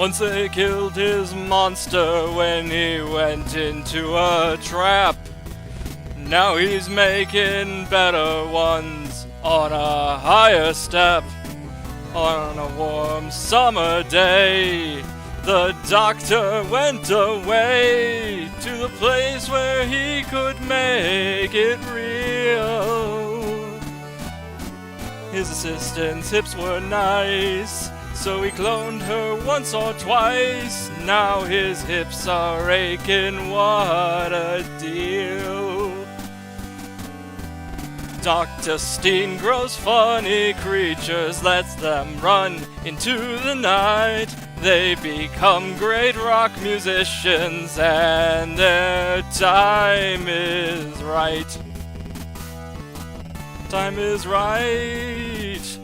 Once they killed his monster when he went into a trap. Now he's making better ones on a higher step. On a warm summer day, the doctor went away to the place where he could make it real. His assistant's hips were nice, so he cloned her once or twice. Now his hips are aching, what a deal. Dr. Steen grows funny creatures, lets them run into the night. They become great rock musicians, and their time is right. Time is right.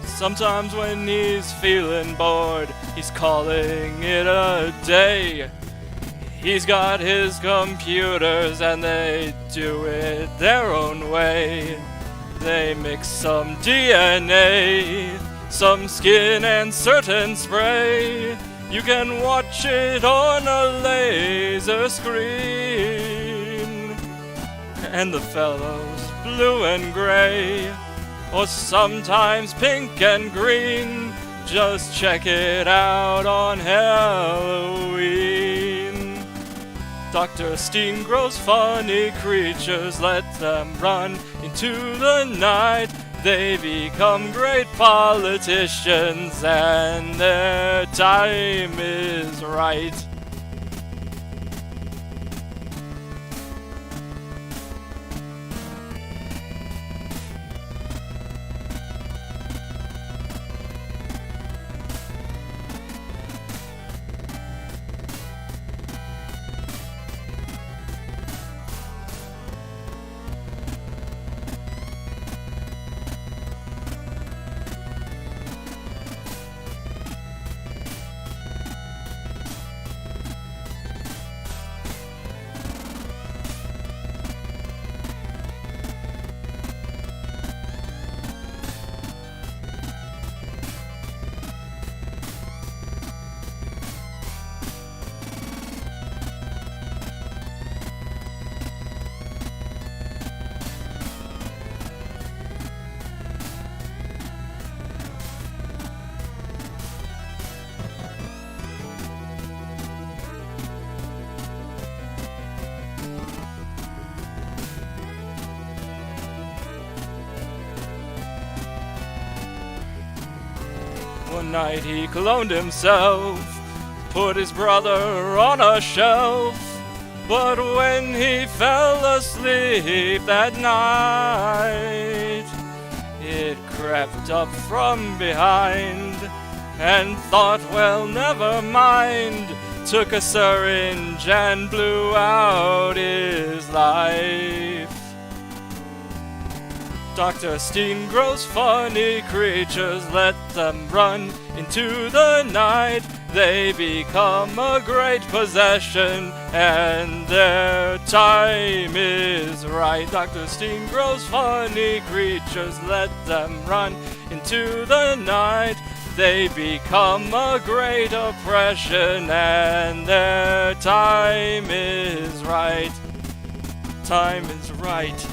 Sometimes when he's feeling bored, he's calling it a day. He's got his computers and they do it their own way. They mix some DNA, some skin and certain spray. You can watch it on a laser screen. And the fellow's blue and gray, or sometimes pink and green. Just check it out on Halloween. Dr. Steen grows funny creatures, let them run into the night. They become great politicians, and their time is right. One night he cloned himself, put his brother on a shelf. But when he fell asleep that night, it crept up from behind and thought, well, never mind. Took a syringe and blew out his life. Dr. Steen grows funny creatures, let them run into the night. They become a great possession, and their time is right. Dr. Steen grows funny creatures, let them run into the night. They become a great oppression, and their time is right. Time is right.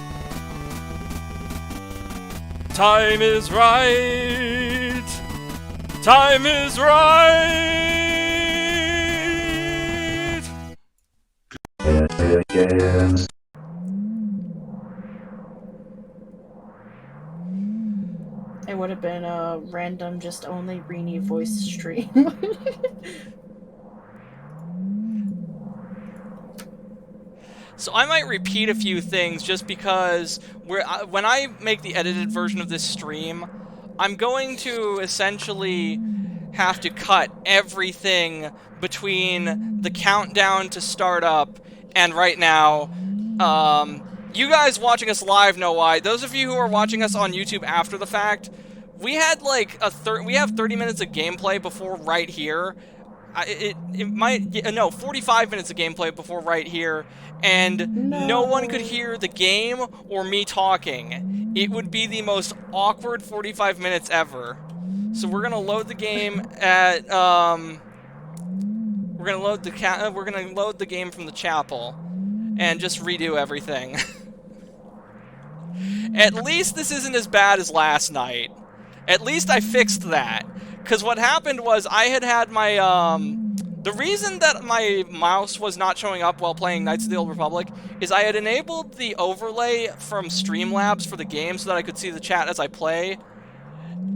Time is right. Time is right. It begins. It would have been a random, just only Rini voice stream. So I might repeat a few things just because when I make the edited version of this stream, I'm going to essentially have to cut everything between the countdown to start up and right now. You guys watching us live know why. Those of you who are watching us on YouTube after the fact, we had like we have 30 minutes of gameplay before right here. it might, no, 45 minutes of gameplay before right here, and no one could hear the game or me talking. It would be the most awkward 45 minutes ever. So we're gonna load the game at we're gonna load the game from the chapel and just redo everything. At least this isn't as bad as last night. At least I fixed that. Because what happened was I had my, the reason that my mouse was not showing up while playing Knights of the Old Republic is I had enabled the overlay from Streamlabs for the game so that I could see the chat as I play.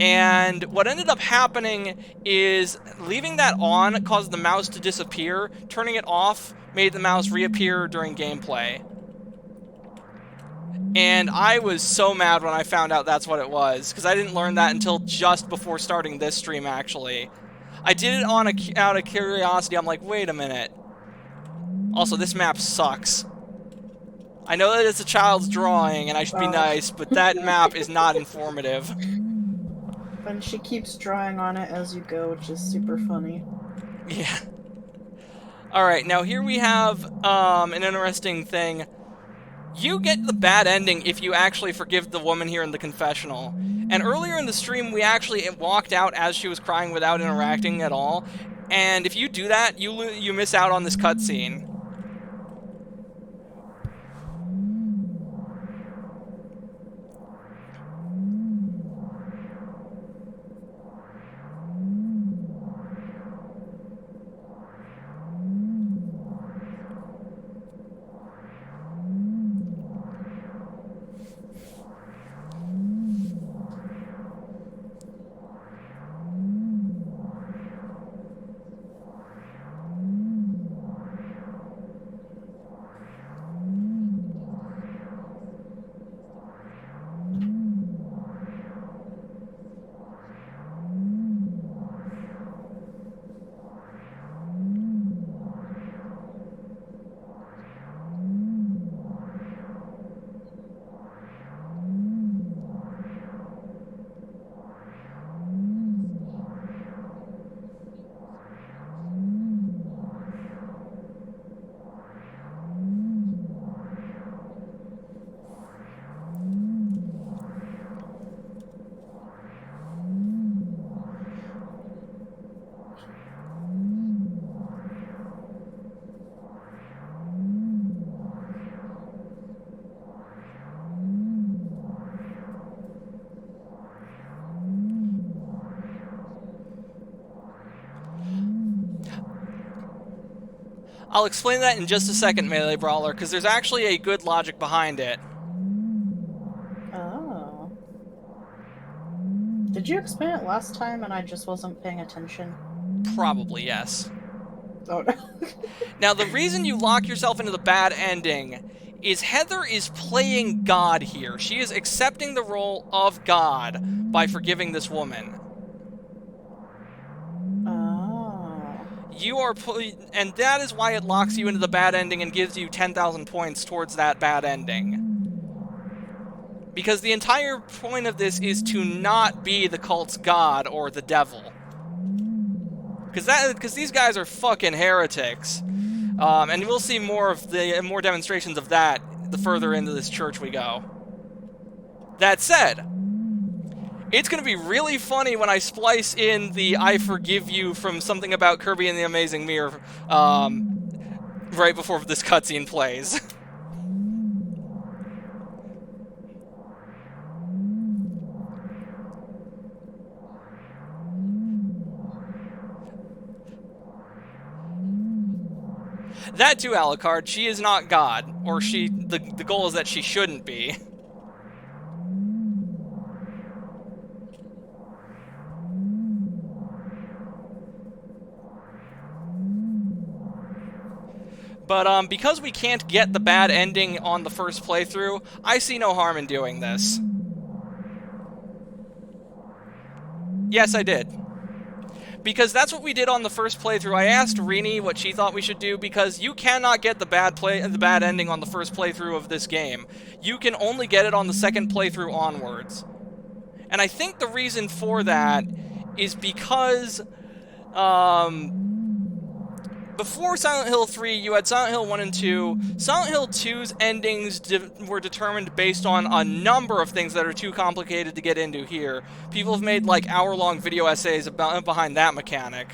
And what ended up happening is leaving that on caused the mouse to disappear. Turning it off made the mouse reappear during gameplay. And I was so mad when I found out that's what it was, because I didn't learn that until just before starting this stream, actually. I did it out of curiosity. I'm like, wait a minute. Also, this map sucks. I know that it's a child's drawing, and I should be nice, but that map is not informative. And she keeps drawing on it as you go, which is super funny. Yeah. Alright, now here we have an interesting thing. You get the bad ending if you actually forgive the woman here in the confessional. And earlier in the stream, we actually walked out as she was crying without interacting at all. And if you do that, you miss out on this cutscene. I'll explain that in just a second, Melee Brawler, because there's actually a good logic behind it. Oh. Did you explain it last time and I just wasn't paying attention? Probably, yes. Oh, no. Now, the reason you lock yourself into the bad ending is Heather is playing God here. She is accepting the role of God by forgiving this woman. And that is why it locks you into the bad ending and gives you 10,000 points towards that bad ending. Because the entire point of this is to not be the cult's god or the devil. Because these guys are fucking heretics. And we'll see more demonstrations of that the further into this church we go. That said, it's going to be really funny when I splice in the I forgive you from something about Kirby and the Amazing Mirror right before this cutscene plays. That too, Alucard, she is not God, or the goal is that she shouldn't be. But because we can't get the bad ending on the first playthrough, I see no harm in doing this. Yes, I did. Because that's what we did on the first playthrough. I asked Rini what she thought we should do, because you cannot get the bad ending on the first playthrough of this game. You can only get it on the second playthrough onwards. And I think the reason for that is because before Silent Hill 3, you had Silent Hill 1 and 2. Silent Hill 2's endings were determined based on a number of things that are too complicated to get into here. People have made, like, hour-long video essays behind that mechanic.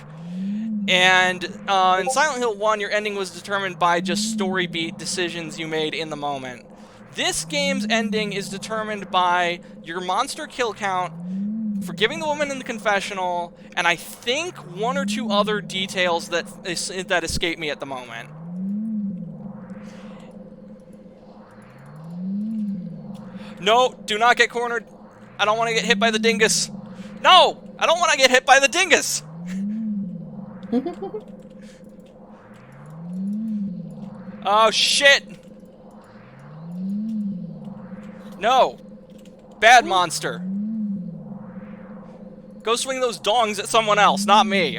And in Silent Hill 1, your ending was determined by just story beat decisions you made in the moment. This game's ending is determined by your monster kill count, forgiving the woman in the confessional, and I think one or two other details that escape me at the moment. No, do not get cornered. I don't want to get hit by the dingus. No, I don't want to get hit by the dingus. Oh, shit. No. Bad monster. Go swing those dongs at someone else, not me.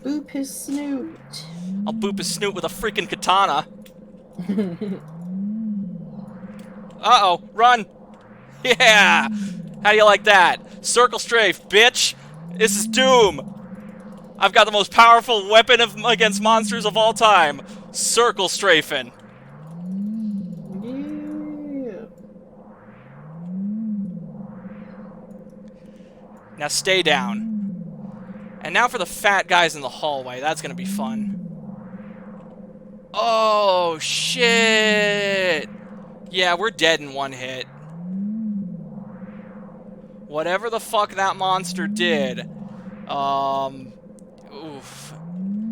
Boop his snoot. I'll boop his snoot with a freaking katana. Uh-oh, run. Yeah. How do you like that? Circle strafe, bitch. This is Doom. I've got the most powerful weapon against monsters of all time. Circle strafing. Yeah. Now stay down. And now for the fat guys in the hallway. That's gonna be fun. Oh, shit. Yeah, we're dead in one hit. Whatever the fuck that monster did. Oof.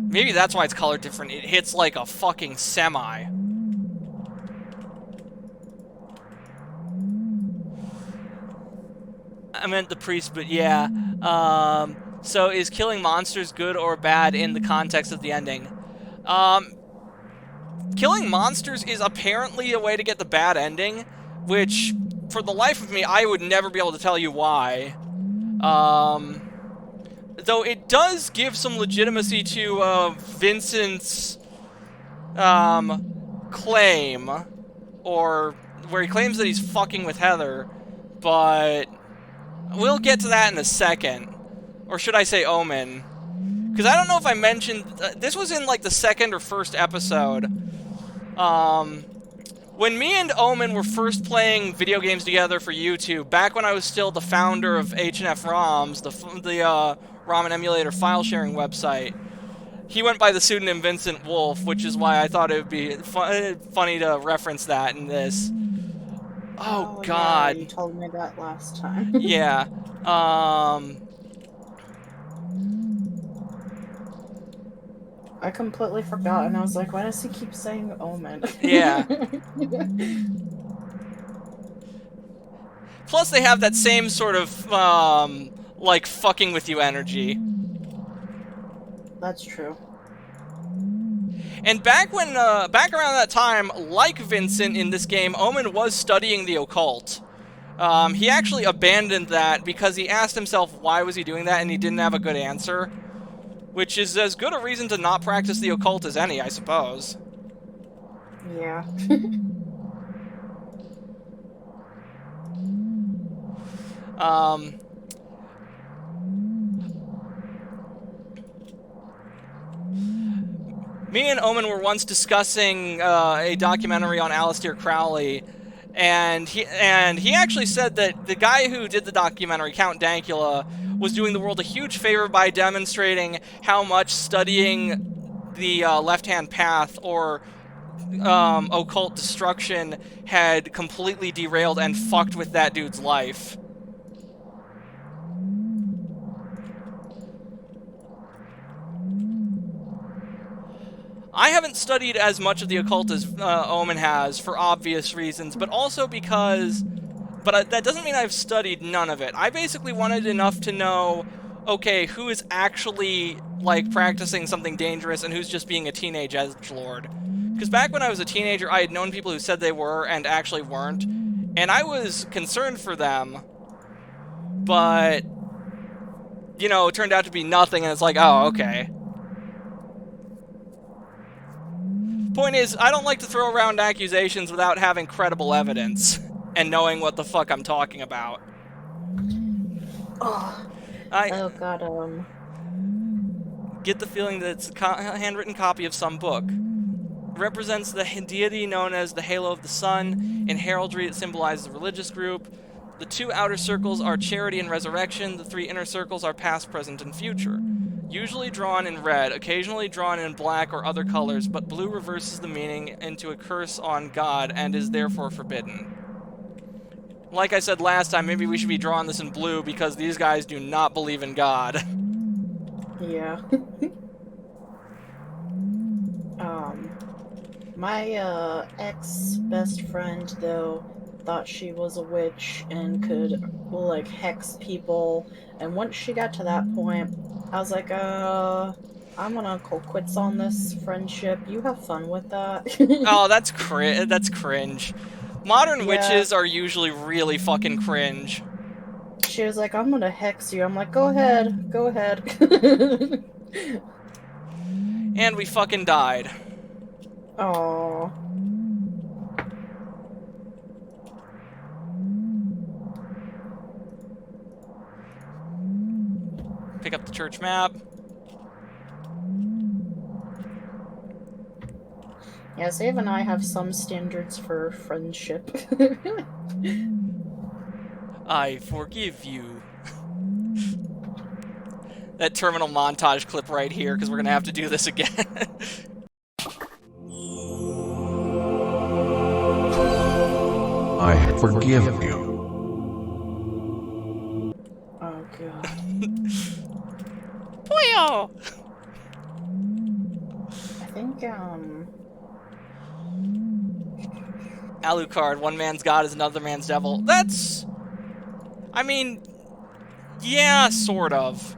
Maybe that's why it's colored different. It hits like a fucking semi. I meant the priest, but yeah. So is killing monsters good or bad in the context of the ending? Killing monsters is apparently a way to get the bad ending, which, for the life of me, I would never be able to tell you why. Though it does give some legitimacy to Vincent's claim, or where he claims that he's fucking with Heather, but we'll get to that in a second. Or should I say Omen? Because I don't know if I mentioned... this was in, like, the second or first episode. When me and Omen were first playing video games together for YouTube, back when I was still the founder of H&F ROMs, the ROM and emulator file-sharing website, he went by the pseudonym Vincent Wolf, which is why I thought it would be funny to reference that in this. Oh, God. Yeah, you told me that last time. Yeah. I completely forgot, and I was like, why does he keep saying Omen? Yeah. Plus, they have that same sort of, like, fucking with you energy. That's true. And back around that time, like Vincent in this game, Omen was studying the occult. He actually abandoned that because he asked himself why was he doing that, and he didn't have a good answer. Which is as good a reason to not practice the occult as any, I suppose. Yeah. Me and Omen were once discussing a documentary on Aleister Crowley, and he actually said that the guy who did the documentary, Count Dankula, was doing the world a huge favor by demonstrating how much studying the left-hand path or occult destruction had completely derailed and fucked with that dude's life. I haven't studied as much of the occult as Omen has, for obvious reasons, but also because... But that doesn't mean I've studied none of it. I basically wanted enough to know, okay, who is actually, like, practicing something dangerous and who's just being a teenage edgelord. Because back when I was a teenager, I had known people who said they were and actually weren't, and I was concerned for them, but, you know, it turned out to be nothing, and it's like, oh, okay. Point is, I don't like to throw around accusations without having credible evidence and knowing what the fuck I'm talking about. Oh, God, Get the feeling that it's a handwritten copy of some book. It represents the deity known as the halo of the sun. In heraldry, it symbolizes a religious group. The 2 outer circles are charity and resurrection. The 3 inner circles are past, present, and future. Usually drawn in red, occasionally drawn in black or other colors, but blue reverses the meaning into a curse on God and is therefore forbidden. Like I said last time, maybe we should be drawing this in blue because these guys do not believe in God. Yeah. My ex-best friend, though, thought she was a witch and could, like, hex people. And once she got to that point, I was like, I'm gonna call quits on this friendship. You have fun with that. Oh, that's cringe. Modern Yeah. witches are usually really fucking cringe. She was like, I'm gonna hex you. I'm like, go ahead. Go ahead. And we fucking died. Aww. Pick up the church map. Yeah, Save and I have some standards for friendship. I forgive you. That terminal montage clip right here, because we're gonna have to do this again. I forgive you. Oh god. Ploy! I think, Alucard, one man's god is another man's devil. That's... I mean... yeah, sort of.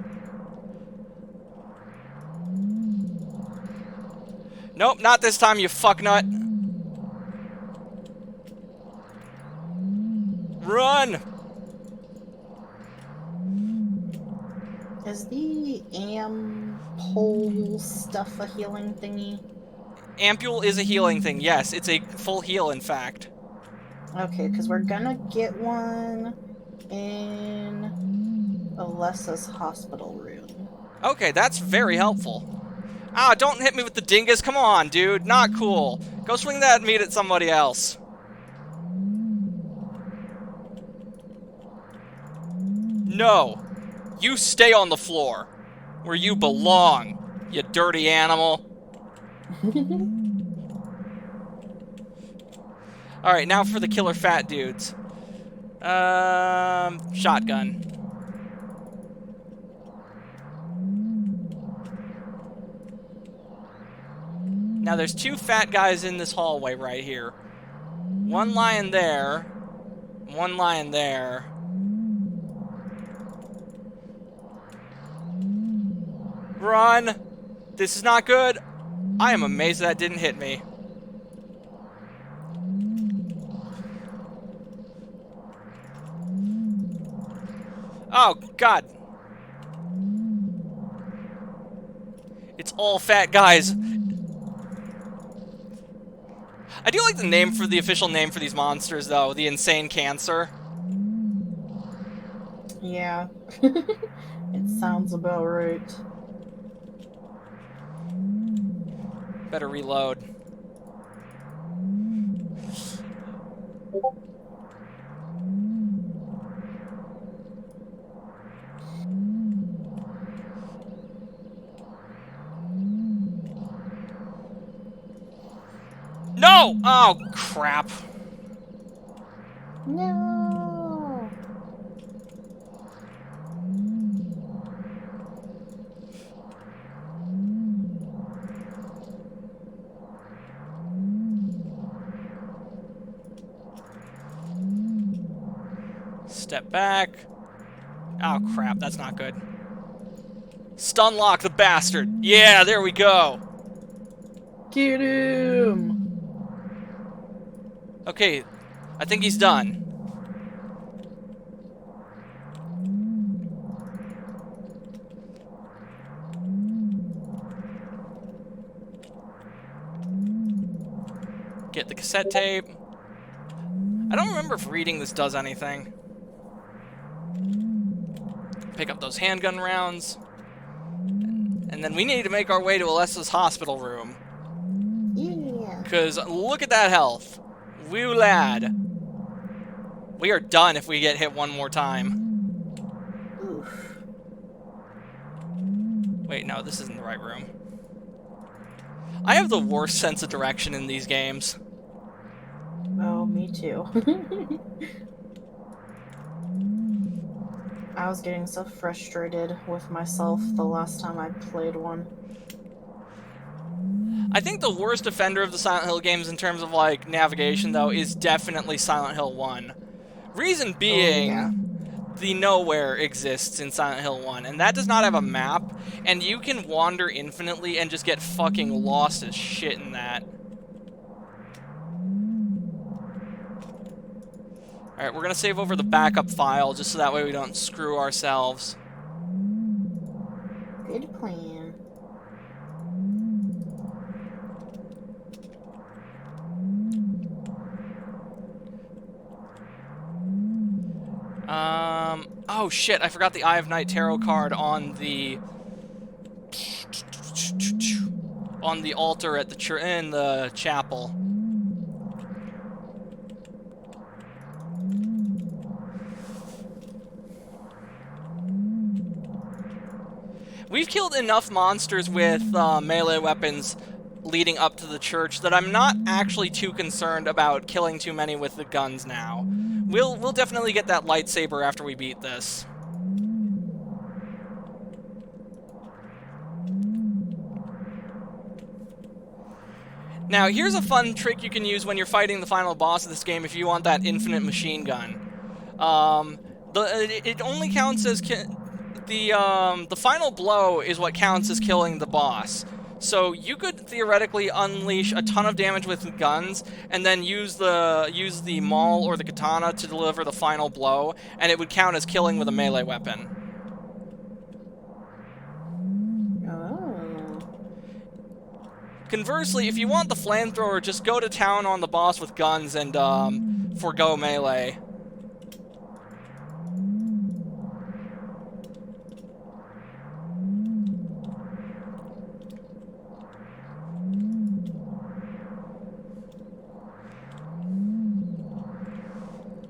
Nope, not this time, you fucknut. Run! is the pole stuff a healing thingy? Ampule is a healing thing, yes. It's a full heal, in fact. Okay, because we're gonna get one in Alessa's hospital room. Okay, that's very helpful. Ah, don't hit me with the dingus. Come on, dude. Not cool. Go swing that meat at somebody else. No. You stay on the floor. Where you belong, you dirty animal. Alright, now for the killer fat dudes. Shotgun. Now there's 2 fat guys in this hallway right here. One lying there. One lying there. Run! This is not good. I am amazed that didn't hit me. Oh, God. It's all fat guys. I do like the name for the official name for these monsters, though. The insane cancer. Yeah. It sounds about right. Better reload. No! Oh, crap. No. Step back. Oh, crap. That's not good. Stun lock the bastard. Yeah, there we go. Get him. Okay, I think he's done. Get the cassette tape. I don't remember if reading this does anything. Pick up those handgun rounds. And then we need to make our way to Alessa's hospital room. Yeah. Because look at that health. Woo lad. We are done if we get hit one more time. Oof. Wait, no, this isn't the right room. I have the worst sense of direction in these games. Oh, me too. I was getting so frustrated with myself the last time I played one. I think the worst offender of the Silent Hill games in terms of, like, navigation, though, is definitely Silent Hill 1. Reason being, yeah. the nowhere exists in Silent Hill 1, and that does not have a map, and you can wander infinitely and just get fucking lost as shit in that. Alright, we're gonna save over the backup file, just so that way we don't screw ourselves. Good plan. Oh shit, I forgot the Eye of Night tarot card on the altar at the in the chapel. We've killed enough monsters with melee weapons leading up to the church that I'm not actually too concerned about killing too many with the guns now. We'll definitely get that lightsaber after we beat this. Now, here's a fun trick you can use when you're fighting the final boss of this game if you want that infinite machine gun. It only counts as the final blow is what counts as killing the boss. So you could theoretically unleash a ton of damage with guns, and then use the maul or the katana to deliver the final blow, and it would count as killing with a melee weapon. Oh. Conversely, if you want the flamethrower, just go to town on the boss with guns and forgo melee.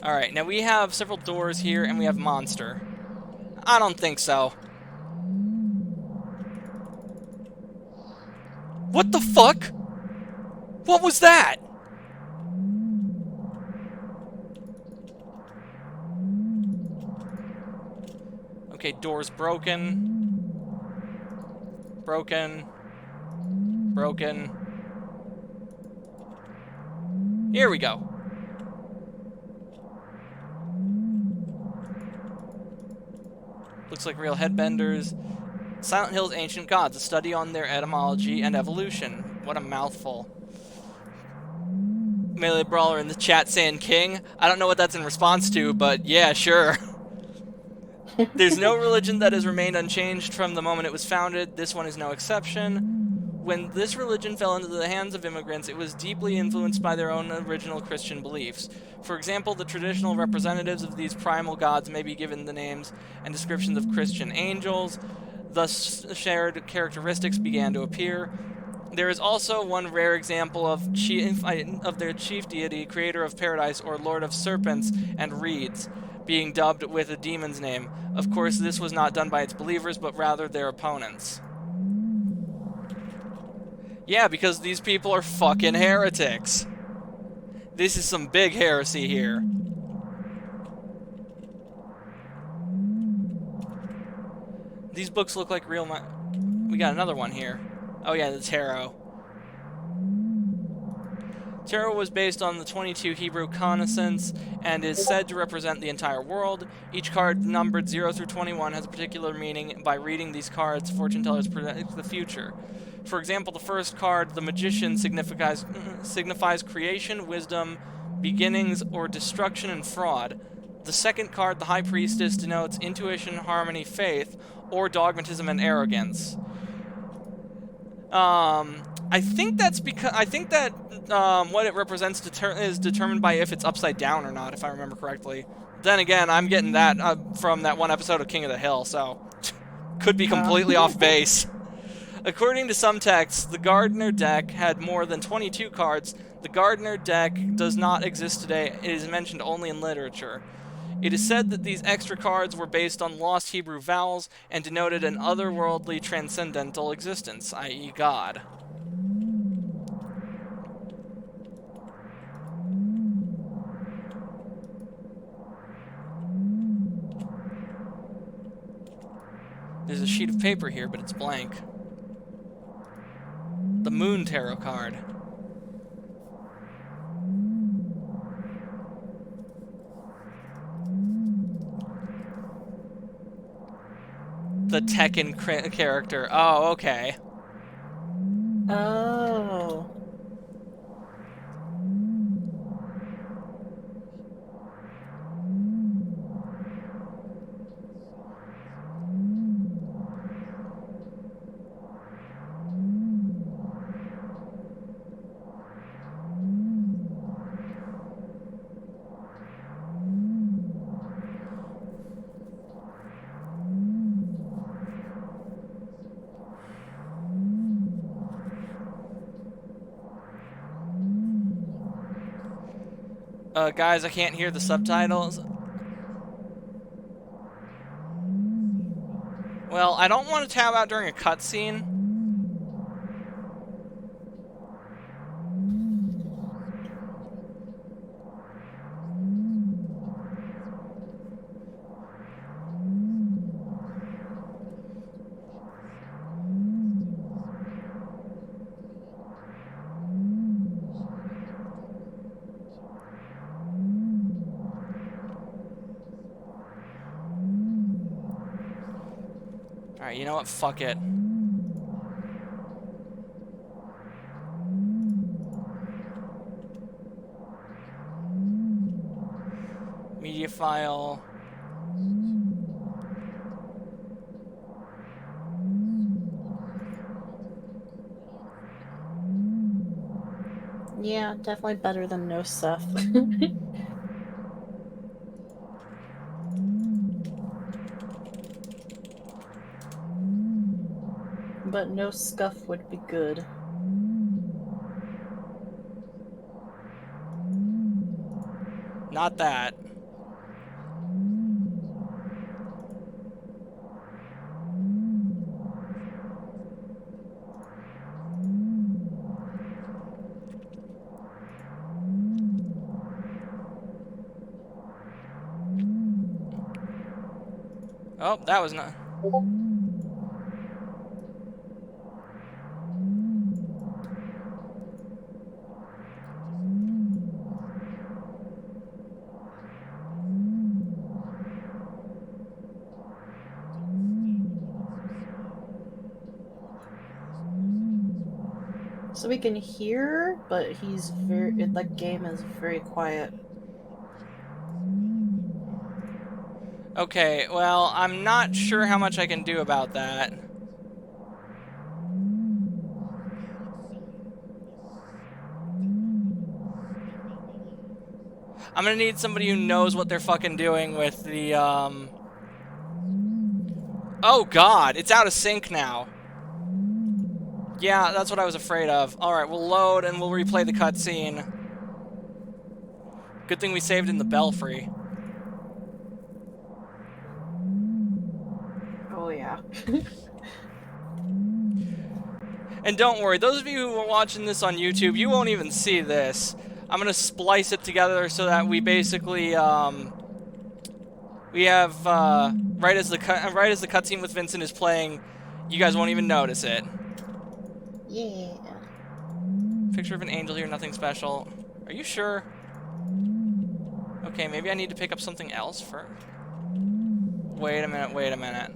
Alright, now we have several doors here, and we have monster. I don't think so. What the fuck? What was that? Okay, door's broken. Broken. Broken. Here we go. Looks like real headbenders. Silent Hill's ancient gods, a study on their etymology and evolution. What a mouthful. Melee Brawler in the chat saying king. I don't know what that's in response to, but yeah, sure. There's no religion that has remained unchanged from the moment it was founded. This one is no exception. When this religion fell into the hands of immigrants, it was deeply influenced by their own original Christian beliefs. For example, the traditional representatives of these primal gods may be given the names and descriptions of Christian angels. Thus, shared characteristics began to appear. There is also one rare example of their chief deity, creator of paradise, or lord of serpents and reeds, being dubbed with a demon's name. Of course, this was not done by its believers, but rather their opponents. Yeah, because these people are fucking heretics. This is some big heresy here. These books look like real... We got another one here. Oh yeah, the tarot. Tarot was based on the 22 Hebrew consonants and is said to represent the entire world. Each card numbered 0 through 21 has a particular meaning. By reading these cards, fortune tellers predict the future. For example, the first card, the Magician, signifies creation, wisdom, beginnings, or destruction and fraud. The second card, the High Priestess, denotes intuition, harmony, faith, or dogmatism and arrogance. I think that's because what it represents is determined by if it's upside down or not, if I remember correctly. Then again, I'm getting that from that one episode of King of the Hill, so could be completely off base. According to some texts, the Gardener deck had more than 22 cards. The Gardener deck does not exist today. It is mentioned only in literature. It is said that these extra cards were based on lost Hebrew vowels and denoted an otherworldly transcendental existence, i.e. God. There's a sheet of paper here, but it's blank. The Moon Tarot card. The Tekken character. Oh, okay. Oh. Guys, I can't hear the subtitles. Well, I don't want to tab out during a cutscene. Alright, you know what? Fuck it. Media file. Yeah, definitely better than no stuff. But no scuff would be good. Not that. Oh, that was not. So we can hear, but he's very. The game is very quiet. Okay, well, I'm not sure how much I can do about that. I'm gonna need somebody who knows what they're fucking doing with the, Oh god, it's out of sync now. Yeah, that's what I was afraid of. Alright, we'll load and we'll replay the cutscene. Good thing we saved in the belfry. Oh yeah. And don't worry, those of you who are watching this on YouTube, you won't even see this. I'm gonna splice it together so that we basically, we have, right as the cutscene with Vincent is playing, you guys won't even notice it. Yeah. Picture of an angel here, nothing special. Are you sure? Okay, maybe I need to pick up something else first. Wait a minute, wait a minute.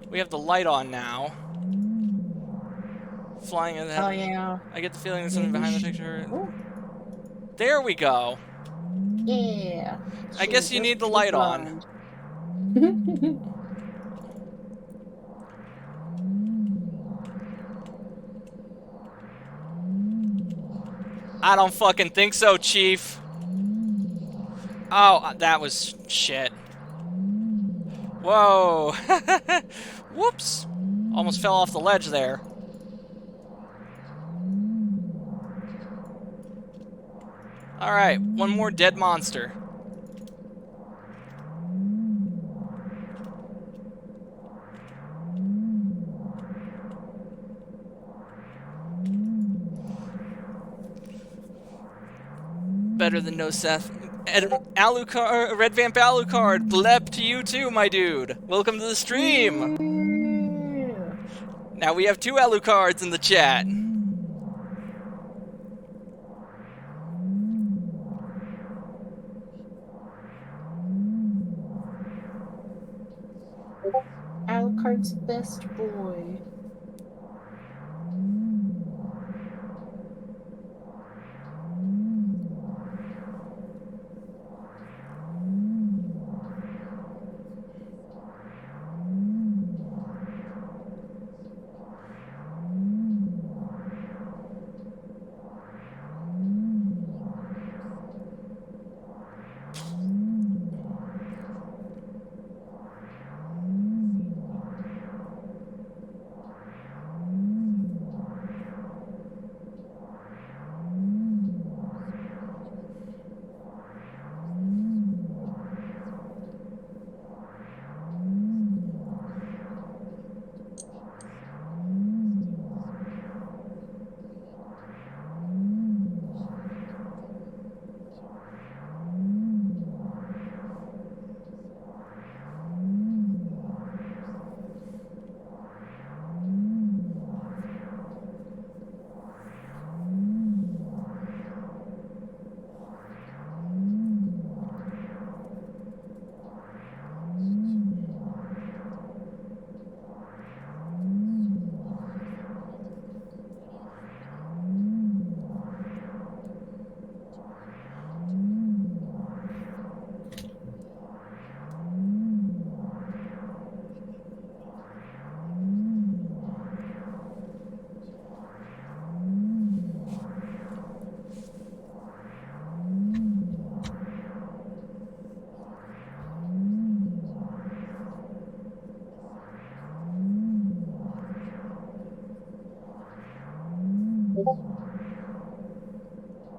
We have the light on now. Flying in the head. Oh yeah. I get the feeling there's something behind the picture. Ooh. There we go. Yeah. I guess you need the light on. I don't fucking think so, Chief. Oh, that was shit. Whoa. Whoops. Almost fell off the ledge there. Alright, one more dead monster. Better than no Seth. Alucard, Red Vamp Alucard, blep to you too, my dude. Welcome to the stream. Yeah. Now we have 2 Alucards in the chat. Alucard's best boy.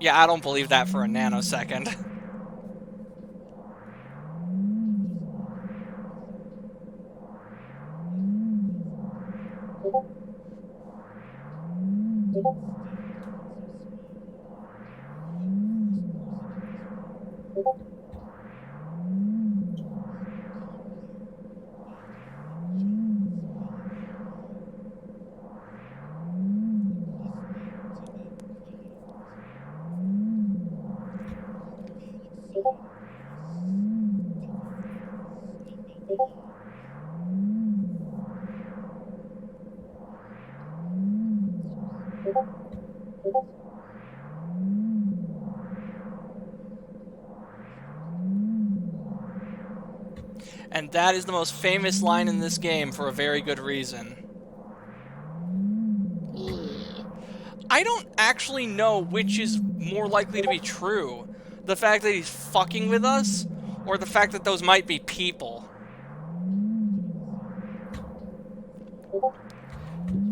Yeah, I don't believe that for a nanosecond. And that is the most famous line in this game for a very good reason. I don't actually know which is more likely to be true. The fact that he's fucking with us, or the fact that those might be people.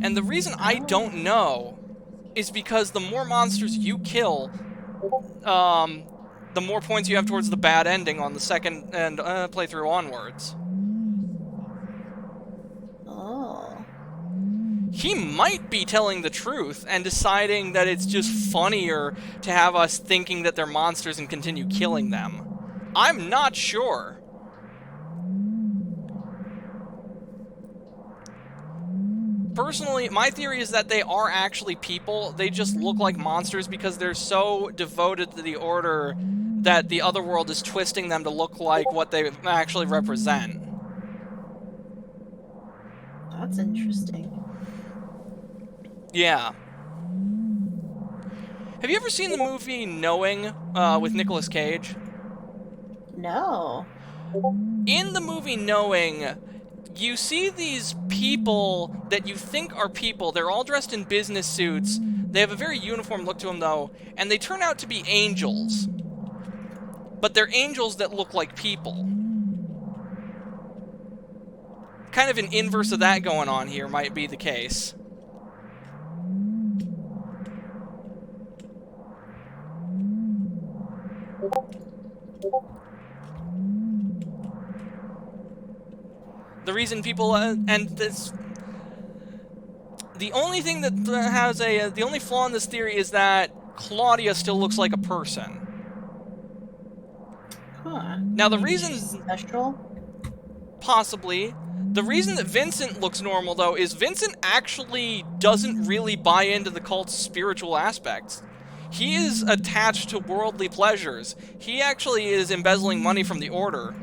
And the reason I don't know is because the more monsters you kill, the more points you have towards the bad ending on the second and playthrough onwards. Oh. He might be telling the truth and deciding that it's just funnier to have us thinking that they're monsters and continue killing them. I'm not sure. Personally, my theory is that they are actually people. They just look like monsters because they're so devoted to the Order that the other world is twisting them to look like what they actually represent. That's interesting. Yeah. Have you ever seen the movie Knowing with Nicolas Cage? No. In the movie Knowing, you see these people that you think are people. They're all dressed in business suits. They have a very uniform look to them, though, and they turn out to be angels. But they're angels that look like people. Kind of an inverse of that going on here might be the case. The reason people, and this, the only thing that has the only flaw in this theory is that Claudia still looks like a person. Huh. Now the reason, Special? possibly, the reason that Vincent looks normal, though, is Vincent actually doesn't really buy into the cult's spiritual aspects. He is attached to worldly pleasures. He actually is embezzling money from the Order.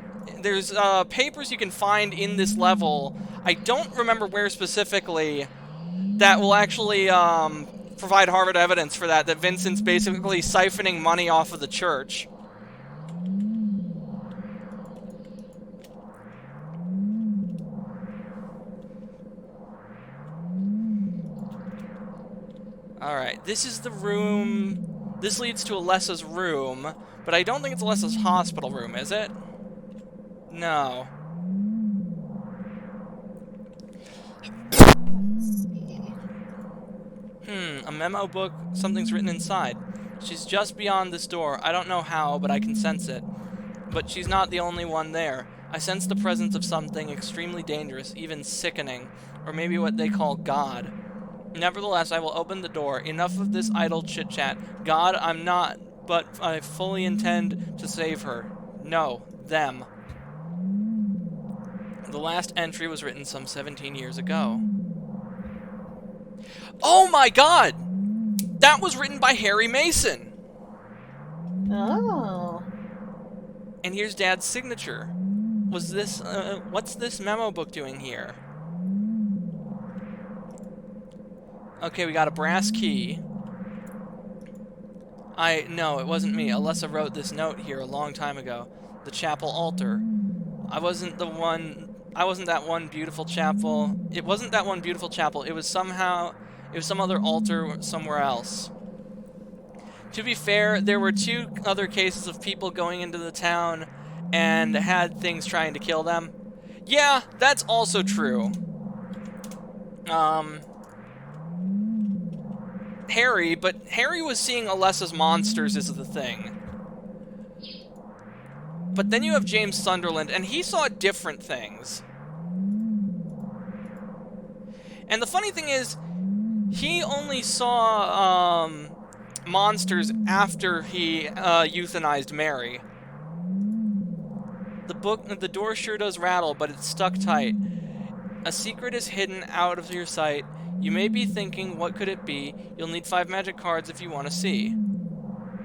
There's papers you can find in this level, I don't remember where specifically, that will actually provide Harvard evidence for that Vincent's basically siphoning money off of the church. Alright, this is the room. This leads to Alessa's room, but I don't think it's Alessa's hospital room, is it? No. Let's see. A memo book. Something's written inside. She's just beyond this door. I don't know how, but I can sense it. But she's not the only one there. I sense the presence of something extremely dangerous, even sickening, or maybe what they call God. Nevertheless, I will open the door. Enough of this idle chit-chat. God, I'm not, but I fully intend to save her. No, them. The last entry was written some 17 years ago. Oh my god! That was written by Harry Mason! Oh. And here's Dad's signature. Was this, what's this memo book doing here? Okay, we got a brass key. No, it wasn't me. Alessa wrote this note here a long time ago. The chapel altar. I wasn't that one beautiful chapel. It wasn't that one beautiful chapel. It was some other altar somewhere else. To be fair, there were 2 other cases of people going into the town and had things trying to kill them. Yeah, that's also true. Harry was seeing Alessa's monsters is the thing. But then you have James Sunderland, and he saw different things. And the funny thing is, he only saw monsters after he euthanized Mary. The door sure does rattle, but it's stuck tight. A secret is hidden out of your sight. You may be thinking, what could it be? You'll need 5 magic cards if you want to see.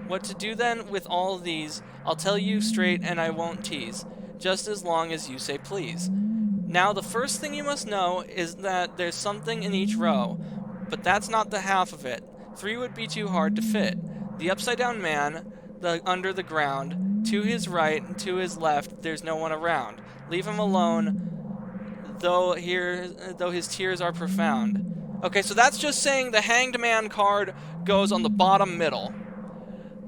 What to do then with all of these, I'll tell you straight and I won't tease, just as long as you say please. Now the first thing you must know is that there's something in each row, but that's not the half of it. 3 would be too hard to fit. The upside down man, under the ground, to his right and to his left, there's no one around. Leave him alone, though his tears are profound. Okay, so that's just saying the Hanged Man card goes on the bottom middle.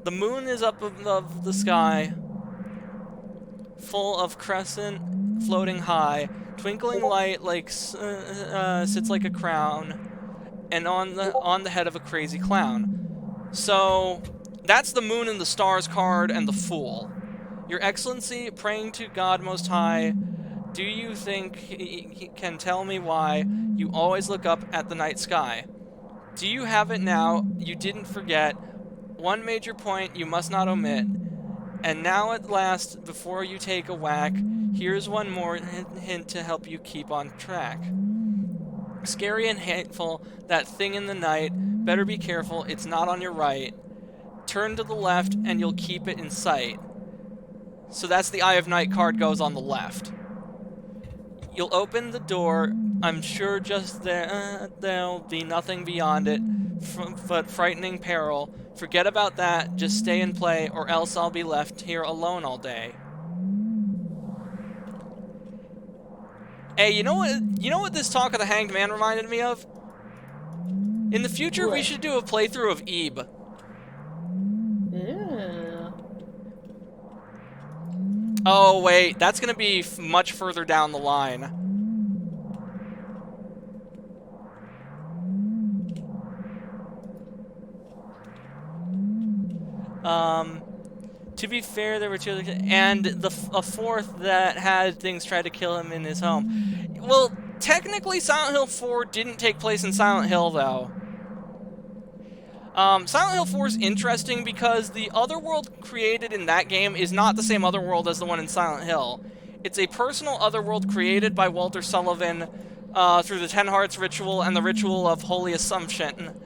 The moon is up above the sky, full of crescent, floating high. Twinkling light sits like a crown, and on the head of a crazy clown. So that's the moon and the stars card and the Fool. Your Excellency, praying to God Most High, do you think he can tell me why you always look up at the night sky? Do you have it now? You didn't forget. One major point you must not omit. And now at last, before you take a whack, here's one more hint to help you keep on track. Scary and hateful, that thing in the night. Better be careful, it's not on your right. Turn to the left and you'll keep it in sight. So that's the Eye of Night card goes on the left. You'll open the door, I'm sure just there'll be nothing beyond it, but frightening peril. Forget about that, just stay and play, or else I'll be left here alone all day. Hey, you know what? You know what this Talk of the Hanged Man reminded me of? In the future, we What? should do a playthrough of Ebe. Ew. Oh, wait. That's gonna be much further down the line. To be fair, there were two other... And a fourth that had things try to kill him in his home. Well, technically, Silent Hill 4 didn't take place in Silent Hill, though. Silent Hill 4 is interesting because the otherworld created in that game is not the same otherworld as the one in Silent Hill. It's a personal otherworld created by Walter Sullivan through the Ten Hearts ritual and the ritual of Holy Assumption.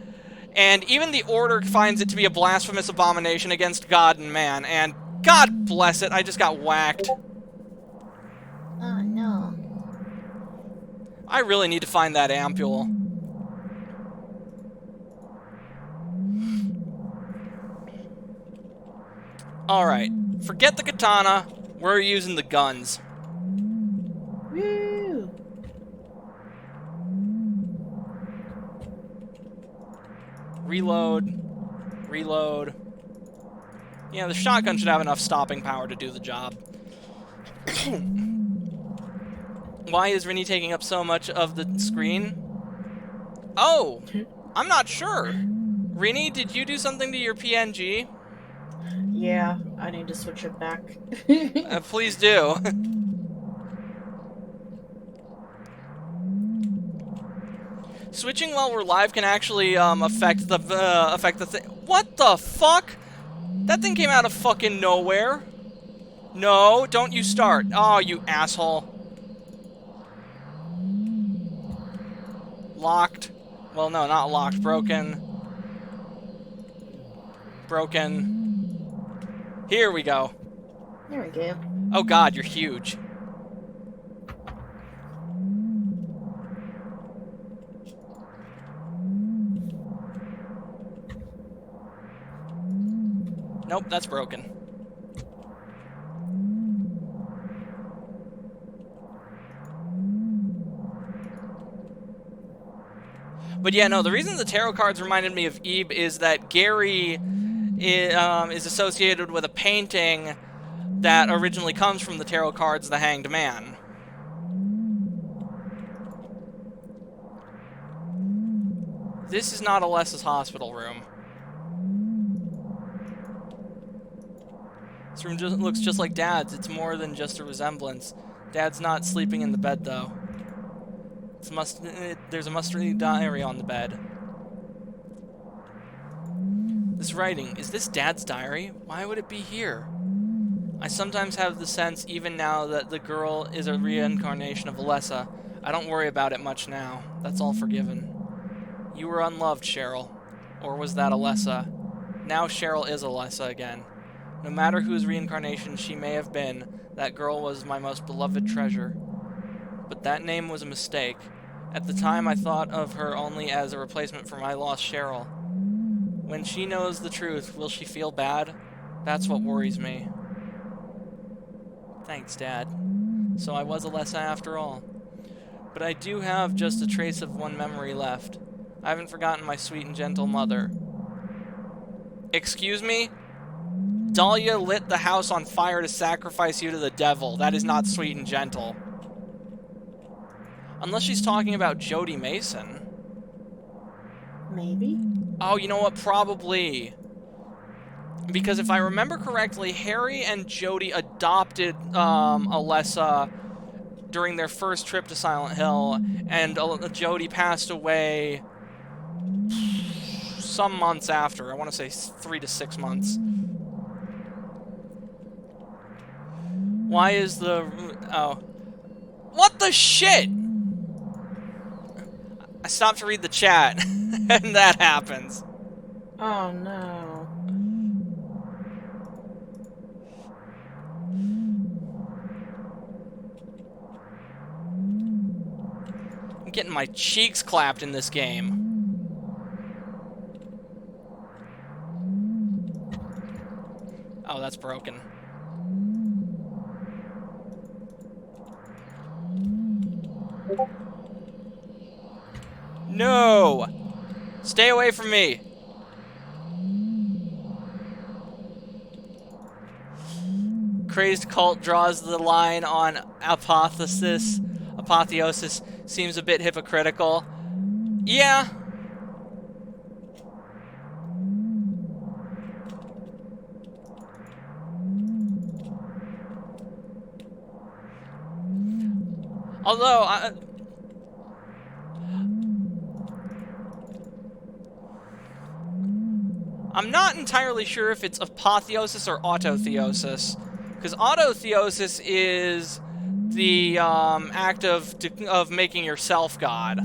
And even the Order finds it to be a blasphemous abomination against God and man. And God bless it, I just got whacked. Oh no. I really need to find that ampule. Alright, forget the katana, we're using the guns. Woo! Reload. Reload. Yeah, the shotgun should have enough stopping power to do the job. Why is Rini taking up so much of the screen? Oh! I'm not sure. Rini, did you do something to your PNG? Yeah, I need to switch it back. Please do. Switching while we're live can actually affect the thing. What the fuck? That thing came out of fucking nowhere. No, don't you start. Oh, you asshole. Locked. Well, no, not locked. Broken. Broken. Here we go. There we go. Oh god, you're huge. Nope, that's broken. But yeah, no, the reason the tarot cards reminded me of Ebe is that Gary is associated with a painting that originally comes from the tarot cards, The Hanged Man. This is not Alessa's hospital room. This room looks just like Dad's. It's more than just a resemblance. Dad's not sleeping in the bed, though. There's a mustard diary on the bed. This writing, is this Dad's diary? Why would it be here? I sometimes have the sense, even now, that the girl is a reincarnation of Alessa. I don't worry about it much now. That's all forgiven. You were unloved, Cheryl. Or was that Alessa? Now Cheryl is Alessa again. No matter whose reincarnation she may have been, that girl was my most beloved treasure. But that name was a mistake. At the time, I thought of her only as a replacement for my lost Cheryl. When she knows the truth, will she feel bad? That's what worries me. Thanks, Dad. So I was Alessa after all. But I do have just a trace of one memory left. I haven't forgotten my sweet and gentle mother. Excuse me? Dahlia lit the house on fire to sacrifice you to the devil. That is not sweet and gentle. Unless she's talking about Jody Mason. Maybe? Oh, you know what? Probably. Because if I remember correctly, Harry and Jody adopted Alessa during their first trip to Silent Hill, and Jody passed away some months after. I want to say 3 to 6 months. Why is the... Oh. What the shit? I stopped to read the chat, and that happens. Oh no. I'm getting my cheeks clapped in this game. Oh, that's broken. No! Stay away from me! Crazed cult draws the line on apotheosis. Apotheosis seems a bit hypocritical. Yeah. Although, I'm not entirely sure if it's apotheosis or autotheosis. Because autotheosis is the act of making yourself God.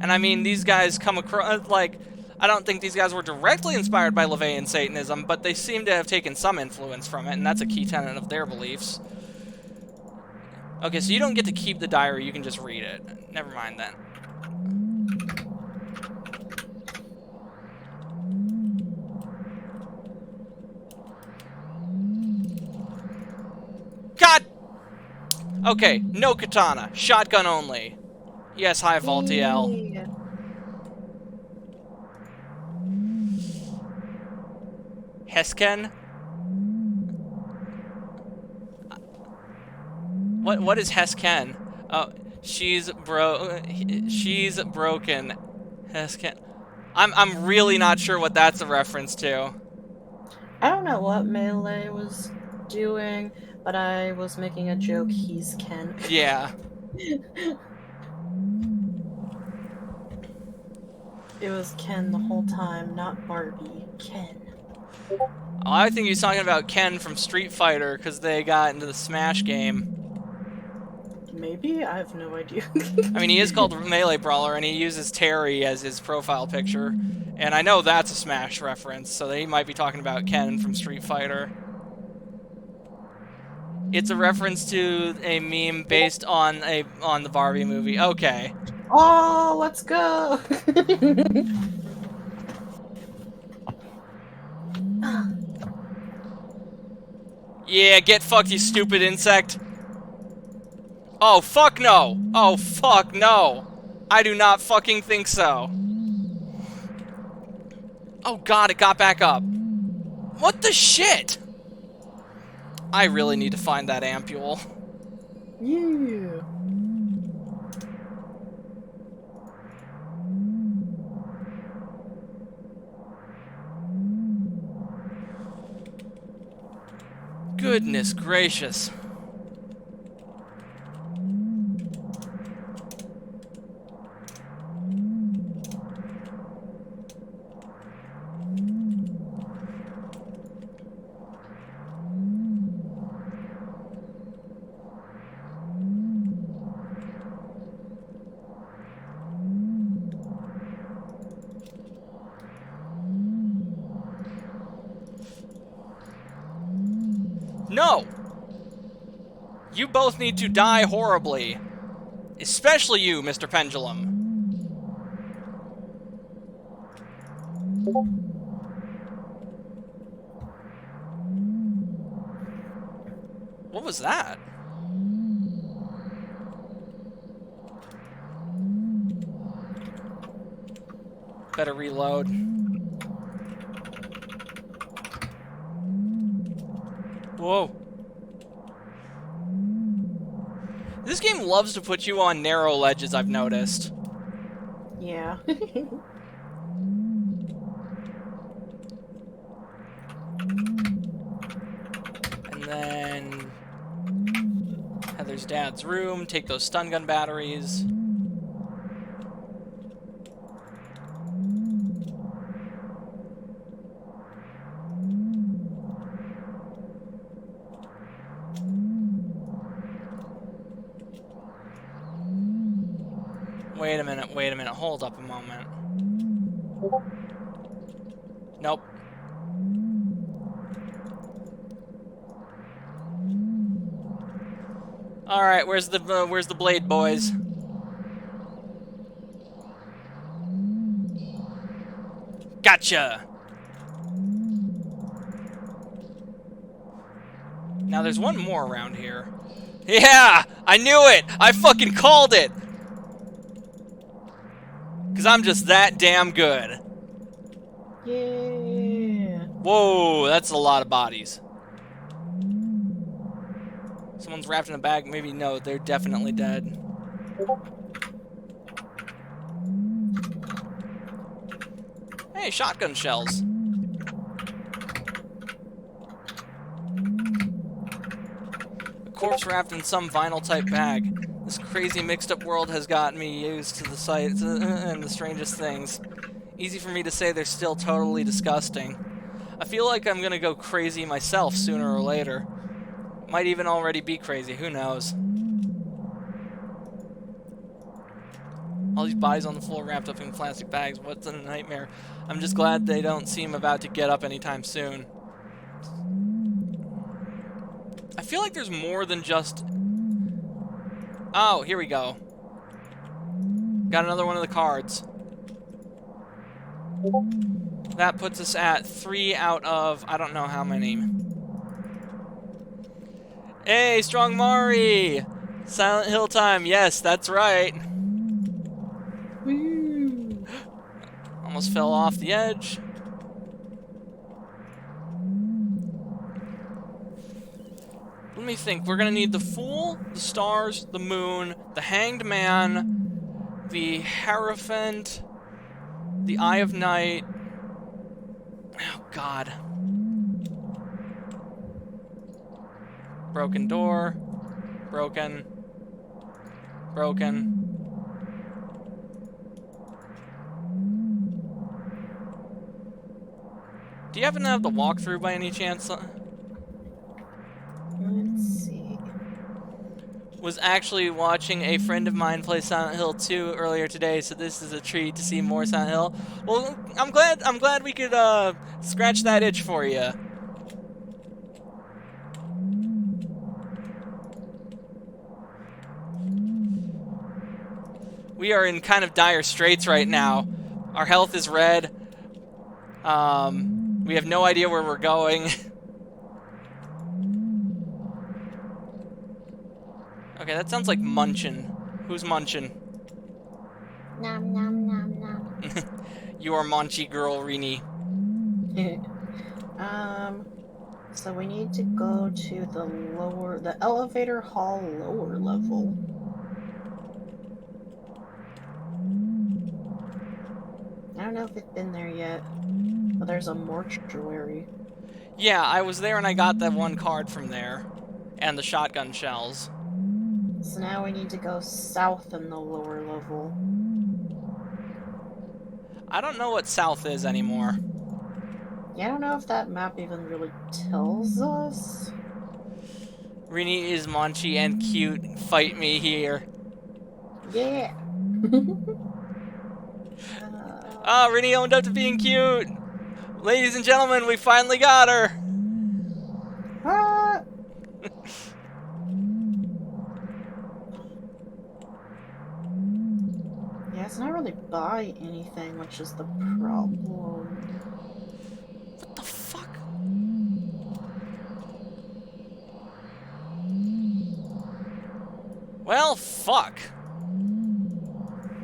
And I mean, these guys come across, like, I don't think these guys were directly inspired by LaVeyan Satanism, but they seem to have taken some influence from it, and that's a key tenet of their beliefs. Okay, so you don't get to keep the diary, you can just read it. Never mind then. God! Okay, no katana. Shotgun only. Yes, hi, Valtiel. Yeah. Hesken? What is Hesken? Oh, she's broken. Hesken. I'm really not sure what that's a reference to. I don't know what Melee was doing, but I was making a joke. He's Ken. Yeah. It was Ken the whole time, not Barbie. Ken. Oh, I think he's talking about Ken from Street Fighter because they got into the Smash game. Maybe? I have no idea. I mean, he is called Melee Brawler, and he uses Terry as his profile picture. And I know that's a Smash reference, so they might be talking about Ken from Street Fighter. It's a reference to a meme based on the Barbie movie. Okay. Oh, let's go! Yeah, get fucked, you stupid insect. Oh, fuck no. Oh, fuck no. I do not fucking think so. Oh god, it got back up. What the shit? I really need to find that ampule. Yeah. Goodness gracious. No! You both need to die horribly. Especially you, Mr. Pendulum. What was that? Better reload. Whoa. This game loves to put you on narrow ledges, I've noticed. Yeah. And then Heather's dad's room, take those stun gun batteries. Wait a minute, hold up a moment. Nope. Alright, where's the blade, boys? Gotcha! Now there's one more around here. Yeah! I knew it! I fucking called it! Because I'm just that damn good. Yeah. Whoa, that's a lot of bodies. Someone's wrapped in a bag. Maybe no, they're definitely dead. Hey, shotgun shells. A corpse wrapped in some vinyl type bag. This crazy mixed up world has gotten me used to the sights and the strangest things. Easy for me to say they're still totally disgusting. I feel like I'm gonna go crazy myself sooner or later. Might even already be crazy, who knows. All these bodies on the floor wrapped up in plastic bags, what's a nightmare. I'm just glad they don't seem about to get up anytime soon. I feel like there's more than just... Oh, here we go. Got another one of the cards. That puts us at 3 out of I don't know how many. Hey, Strong Mari! Silent Hill time, yes, that's right. Woo. Almost fell off the edge. Let me think. We're gonna need the Fool, the Stars, the Moon, the Hanged Man, the Hierophant, the Eye of Night. Oh, God. Broken door. Broken. Broken. Do you happen to have the walkthrough by any chance? Let's see. Was actually watching a friend of mine play Silent Hill 2 earlier today, so this is a treat to see more Silent Hill. Well, I'm glad we could scratch that itch for you. We are in kind of dire straits right now. Our health is red. We have no idea where we're going. Okay, that sounds like munchin'. Who's munchin'? Nom nom nom nom. You are munchy girl, Rini. So we need to go to the elevator hall lower level. I don't know if it's been there yet, but there's a mortuary. Yeah, I was there and I got that one card from there. And the shotgun shells. So now we need to go south in the lower level. I don't know what south is anymore. Yeah, I don't know if that map even really tells us. Rini is munchy and cute. Fight me here. Yeah. Ah, Rini owned up to being cute. Ladies and gentlemen, we finally got her. Ah! Yeah, it's not really by anything, which is the problem. What the fuck? Well, fuck.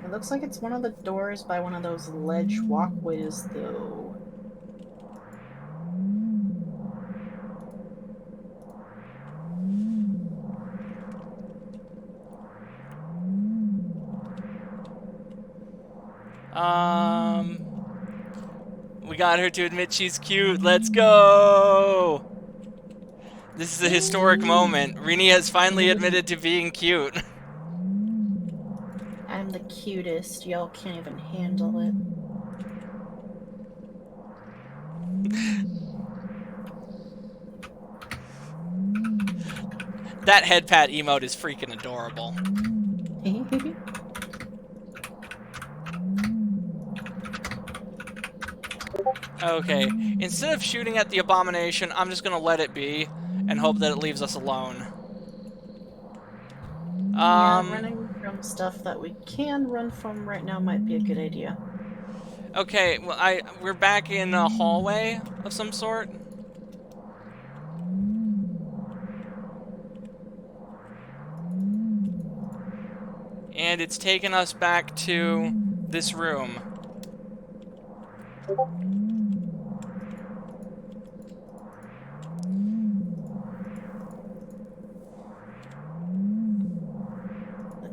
It looks like it's one of the doors by one of those ledge walkways, though. We got her to admit she's cute. Let's go! This is a historic moment. Rini has finally admitted to being cute. I'm the cutest. Y'all can't even handle it. That head pat emote is freaking adorable. Okay, instead of shooting at the abomination, I'm just gonna let it be and hope that it leaves us alone. Yeah, running from stuff that we can run from right now might be a good idea. Okay, well, we're back in a hallway of some sort. and it's taken us back to this room.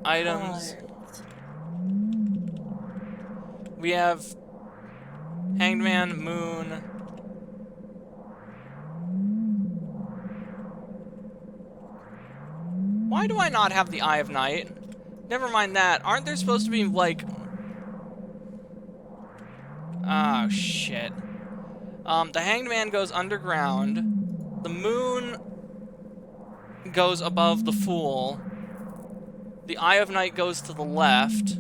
Items. Cards. We have Hanged Man, Moon. Why do I not have the Eye of Night? Never mind that. Aren't there supposed to be, like... Oh, shit. The Hanged Man goes underground. The Moon goes above the Fool. The Eye of Night goes to the left.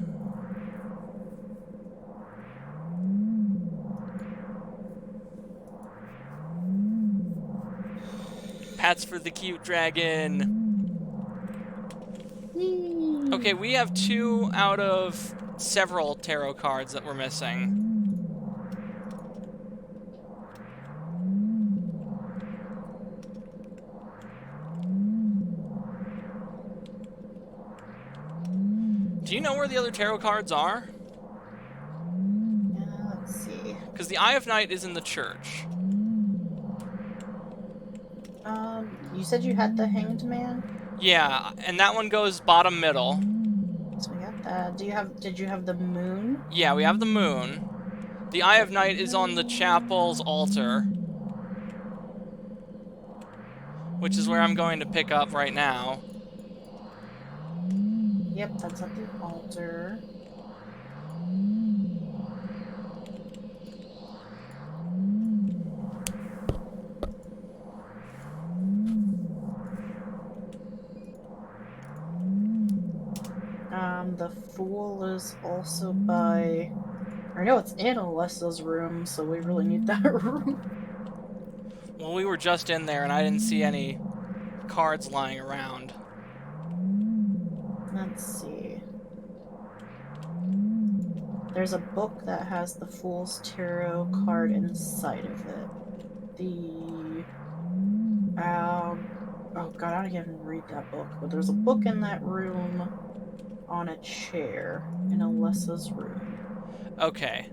Pats for the cute dragon. Okay, we have 2 out of several tarot cards that we're missing. Do you know where the other tarot cards are? Let's see. Because the Eye of Night is in the church. You said you had the Hanged Man? Yeah, and that one goes bottom middle. So we got that. Did you have the Moon? Yeah, we have the Moon. The Eye of Night is on the chapel's altar. Which is where I'm going to pick up right now. Yep, that's at the altar. The Fool is also by... I know it's in Alessa's room, so we really need that room. Well, we were just in there and I didn't see any cards lying around. Let's see. There's a book that has the Fool's Tarot card inside of it. The... oh god, I don't even read that book, but there's a book in that room on a chair in Alessa's room. Okay.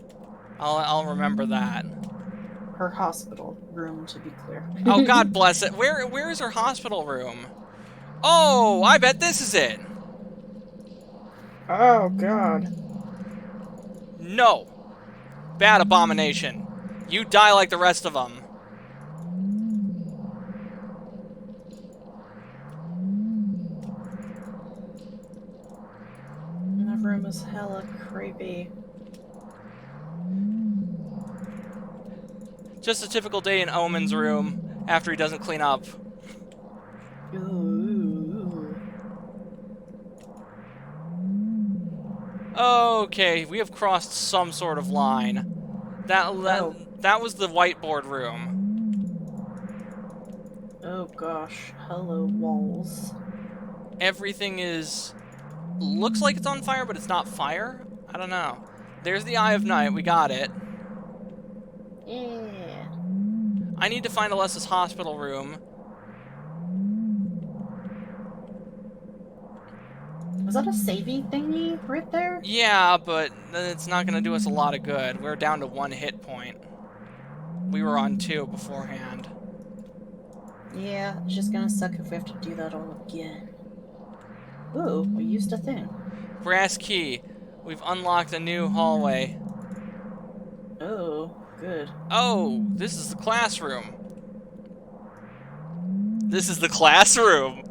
I'll remember that. Her hospital room, to be clear. Oh, God bless it. Where is her hospital room? Oh, I bet this is it. Oh, God. No. Bad abomination. You die like the rest of them. That room is hella creepy. Just a typical day in Omen's room after he doesn't clean up. Ooh. Okay, we have crossed some sort of line. That was the whiteboard room. Oh gosh, hello walls. Everything looks like it's on fire, but it's not fire? I don't know. There's the Eye of Night, we got it. Yeah. I need to find Alessa's hospital room. Was that a savey thingy right there? Yeah, but it's not gonna do us a lot of good. We're down to 1 hit point. We were on 2 beforehand. Yeah, it's just gonna suck if we have to do that all again. Ooh, we used a thing. Brass key. We've unlocked a new hallway. Oh, good. Oh, this is the classroom. This is the classroom.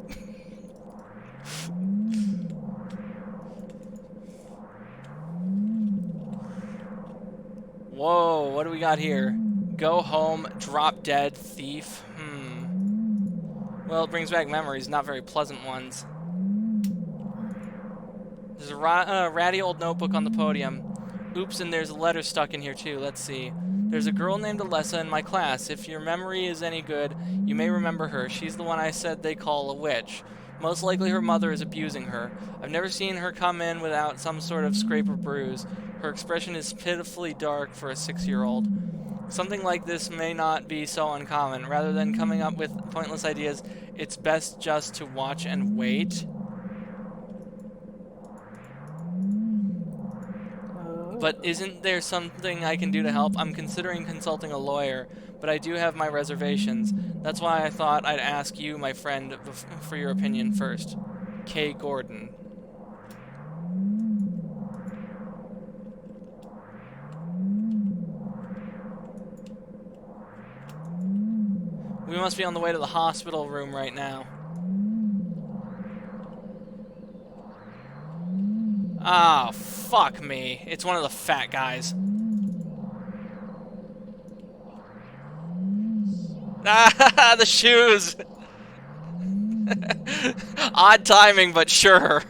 Whoa, what do we got here? Go home, drop dead, thief. Well, it brings back memories, not very pleasant ones. There's a ratty old notebook on the podium. Oops, and there's a letter stuck in here too. Let's see. There's a girl named Alessa in my class. If your memory is any good, you may remember her. She's the one I said they call a witch. Most likely her mother is abusing her. I've never seen her come in without some sort of scrape or bruise. Her expression is pitifully dark for a 6-year-old. Something like this may not be so uncommon. Rather than coming up with pointless ideas, it's best just to watch and wait. But isn't there something I can do to help? I'm considering consulting a lawyer, but I do have my reservations. That's why I thought I'd ask you, my friend, for your opinion first. K. Gordon. We must be on the way to the hospital room right now. Ah, fuck me. It's one of the fat guys. Ah, the shoes! Odd timing, but sure.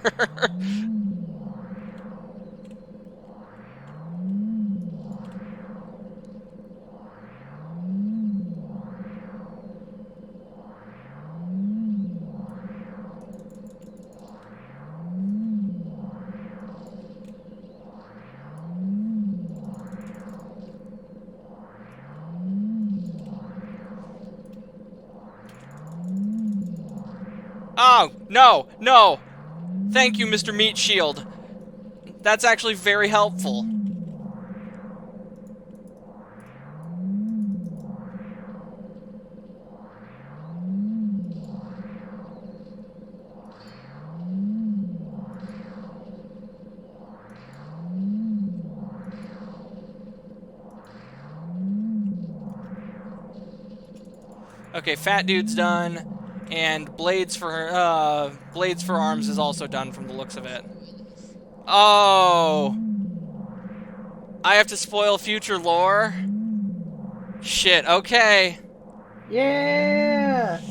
Oh, no, no! Thank you, Mr. Meat Shield. That's actually very helpful. Okay, fat dude's done, and blades for arms is also done from the looks of it. Oh, I have to spoil future lore? Shit, okay. Yeah!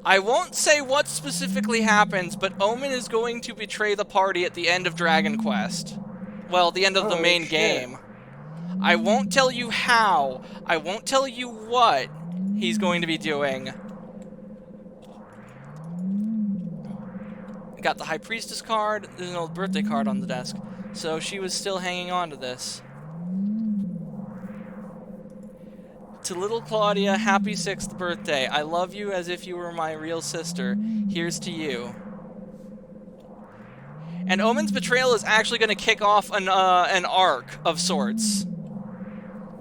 I won't say what specifically happens, but Omen is going to betray the party at the end of Dragon Quest. Well, the end of the main game. I won't tell you how. I won't tell you what he's going to be doing. Got the High Priestess card. There's an old birthday card on the desk. So she was still hanging on to this. To little Claudia, happy 6th birthday. I love you as if you were my real sister. Here's to you. And Omen's betrayal is actually going to kick off an arc of sorts.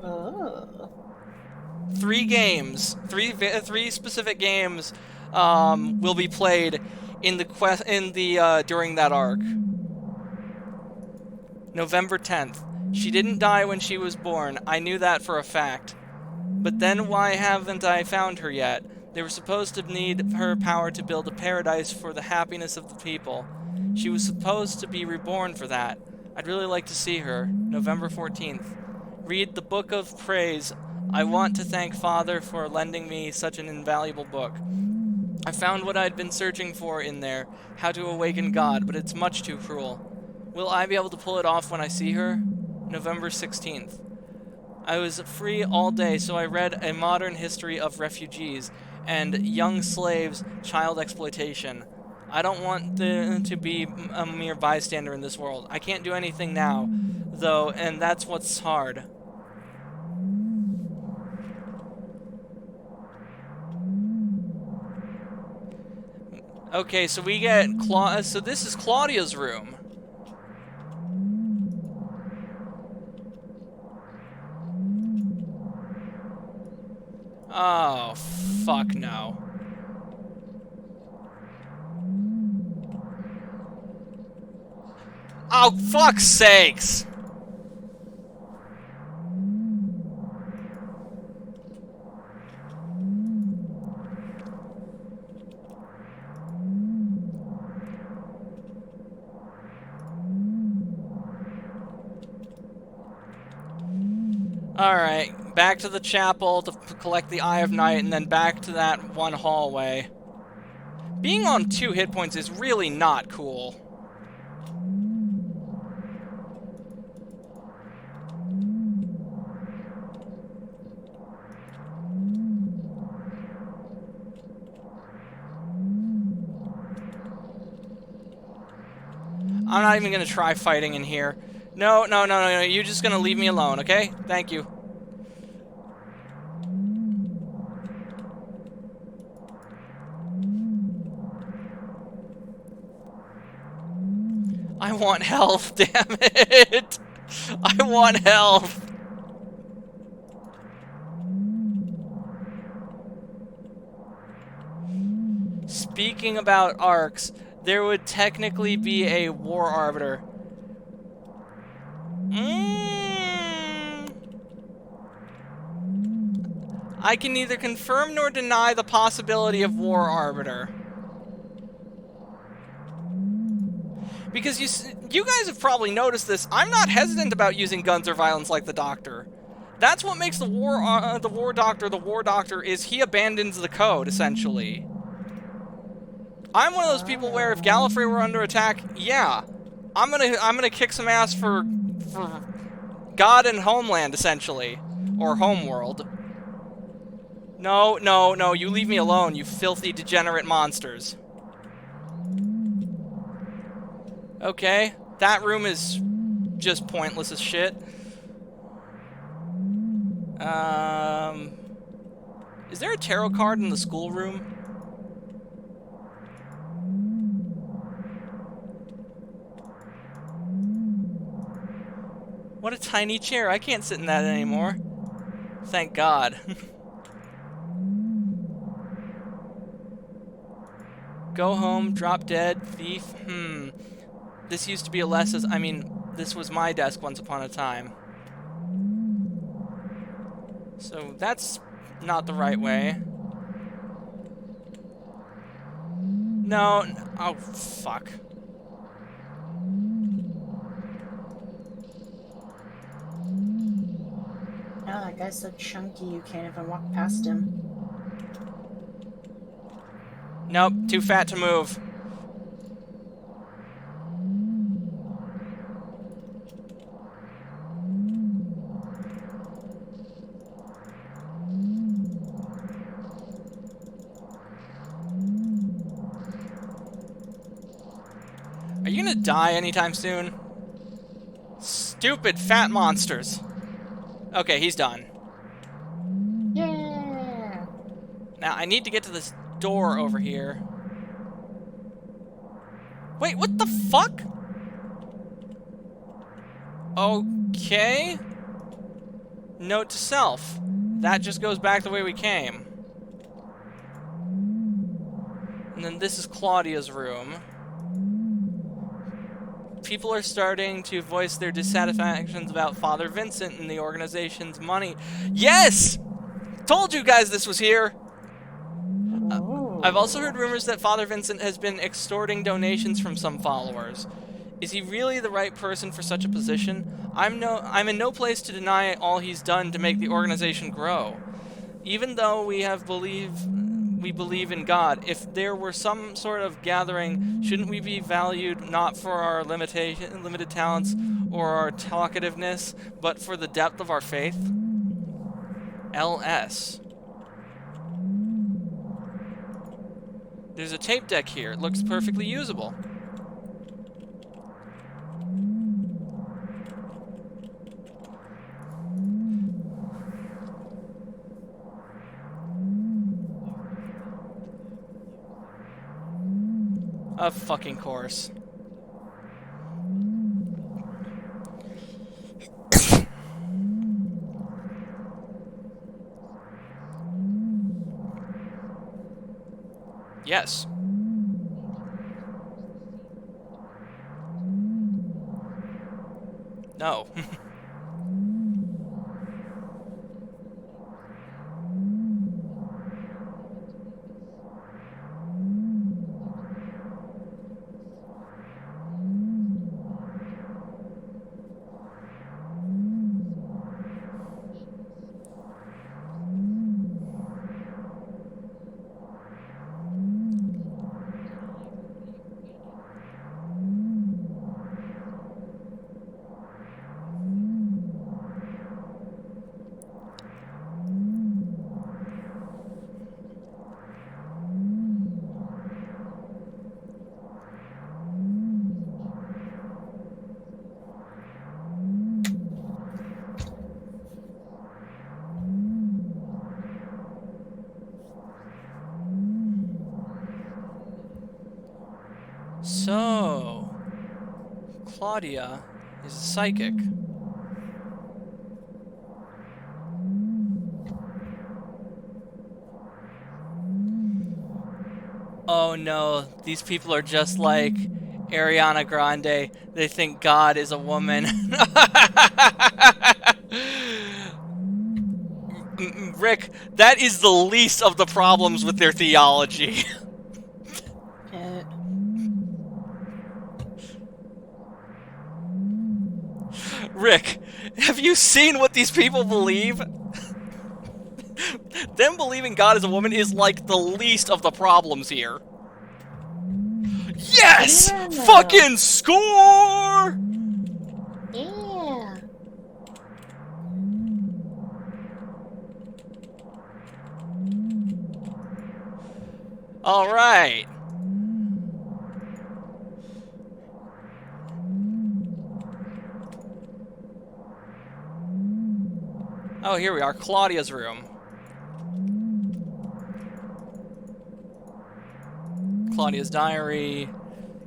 Oh. 3 games, three specific games, will be played in the during that arc. November 10th. She didn't die when she was born. I knew that for a fact. But then why haven't I found her yet? They were supposed to need her power to build a paradise for the happiness of the people. She was supposed to be reborn for that. I'd really like to see her. November 14th. Read the Book of Praise. I want to thank Father for lending me such an invaluable book. I found what I'd been searching for in there, how to awaken God, but it's much too cruel. Will I be able to pull it off when I see her? November 16th. I was free all day, so I read A Modern History of Refugees and Young Slaves, Child Exploitation. I don't want to be a mere bystander in this world. I can't do anything now, though, and that's what's hard. Okay, so we get so this is Claudia's room. Oh, fuck no. Oh, fuck's sakes! Alright, back to the chapel to collect the Eye of Night, and then back to that one hallway. Being on 2 hit points is really not cool. I'm not even gonna try fighting in here. No, you're just gonna leave me alone, okay? Thank you. I want health, damn it! I want health. Speaking about arcs, there would technically be a war arbiter. I can neither confirm nor deny the possibility of war arbiter. Because you guys have probably noticed this. I'm not hesitant about using guns or violence like the Doctor. That's what makes the war doctor the war doctor. Is he abandons the code essentially. I'm one of those people where if Gallifrey were under attack, yeah, I'm gonna kick some ass for God and Homeland essentially, or Homeworld. No, no, no! You leave me alone, you filthy degenerate monsters. Okay, that room is just pointless as shit. Is there a tarot card in the schoolroom? What a tiny chair. I can't sit in that anymore. Thank God. Go home, drop dead, thief. This used to be this was my desk once upon a time. So that's not the right way. No. Oh, fuck. Yeah, that guy's so chunky you can't even walk past him. Nope, too fat to move. Are you gonna die anytime soon? Stupid fat monsters. Okay, he's done. Yeah. Now, I need to get to this door over here. Wait, what the fuck? Okay. Note to self. That just goes back the way we came. And then this is Claudia's room. People are starting to voice their dissatisfactions about Father Vincent and the organization's money. Yes! Told you guys this was here! I've also heard rumors that Father Vincent has been extorting donations from some followers. Is he really the right person for such a position? I'm in no place to deny all he's done to make the organization grow. Even though we believe in God, if there were some sort of gathering, shouldn't we be valued not for our limited talents or our talkativeness, but for the depth of our faith? LS. There's a tape deck here. It looks perfectly usable. Of fucking course. Yes. No. So, Claudia is a psychic. Oh no, these people are just like Ariana Grande. They think God is a woman. Rick, that is the least of the problems with their theology. Uh, Rick, have you seen what these people believe? Them believing God is a woman is like the least of the problems here. but Yes! even Fucking score! yeah. Alright. Oh, here we are. Claudia's room. Claudia's diary.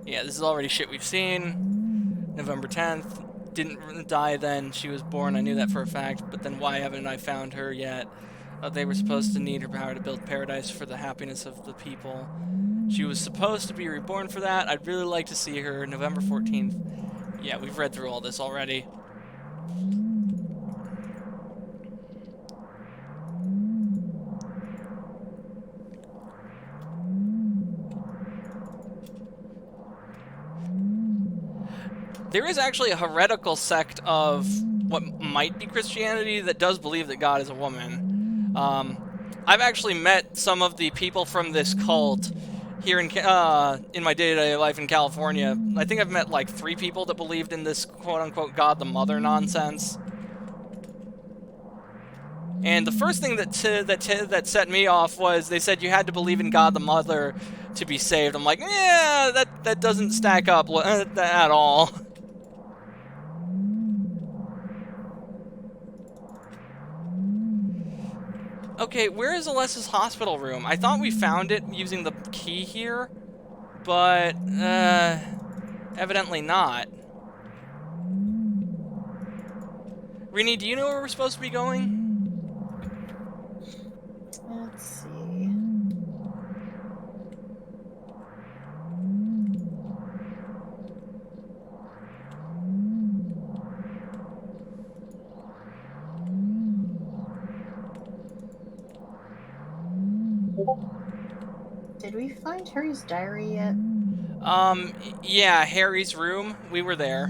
Yeah, this is already shit we've seen. November 10th. Didn't die then. She was born. I knew that for a fact. But then why haven't I found her yet? They were supposed to need her power to build paradise for the happiness of the people. She was supposed to be reborn for that. I'd really like to see her. November 14th. Yeah, we've read through all this already. There is actually a heretical sect of what might be Christianity that does believe that God is a woman. I've actually met some of the people from this cult here in my day-to-day life in California. I think I've met like 3 people that believed in this quote-unquote God the Mother nonsense. And the first thing that set me off was they said you had to believe in God the Mother to be saved. I'm like, yeah, that doesn't stack up at all. Okay, where is Alessa's hospital room? I thought we found it using the key here, but, evidently not. Rini, do you know where we're supposed to be going? Let's see. Did we find Harry's diary yet? Yeah, Harry's room. We were there.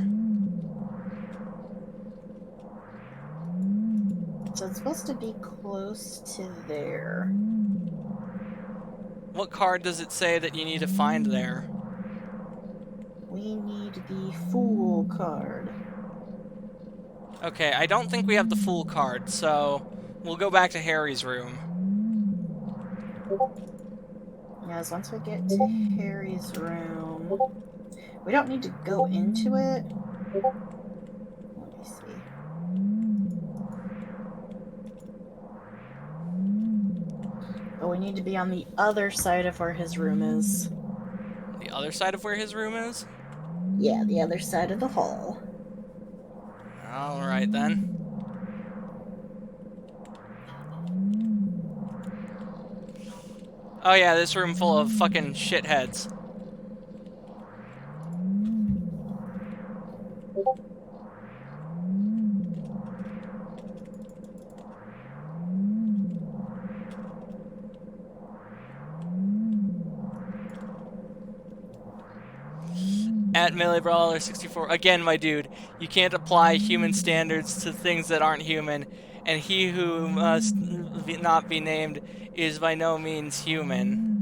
So it's supposed to be close to there. What card does it say that you need to find there? We need the Fool card. Okay, I don't think we have the Fool card, so we'll go back to Harry's room. Yes, once we get to Harry's room, we don't need to go into it. Let me see. But we need to be on the other side of where his room is. The other side of where his room is? Yeah, the other side of the hall. Alright then. Oh yeah, this room full of fucking shitheads. At Melee Brawler 64. Again, my dude, you can't apply human standards to things that aren't human, and he who must not be named is by no means human.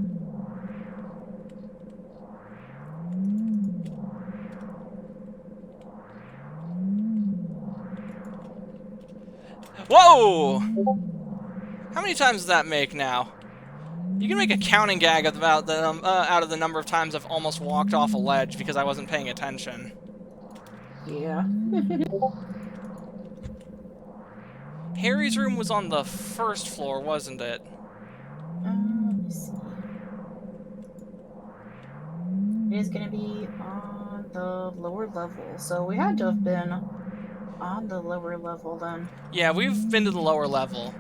Whoa! How many times does that make now? You can make a counting gag about the out of the number of times I've almost walked off a ledge because I wasn't paying attention. Yeah. Harry's room was on the first floor, wasn't it? Let me see. It is going to be on the lower level, so we had to have been on the lower level then. Yeah, we've been to the lower level.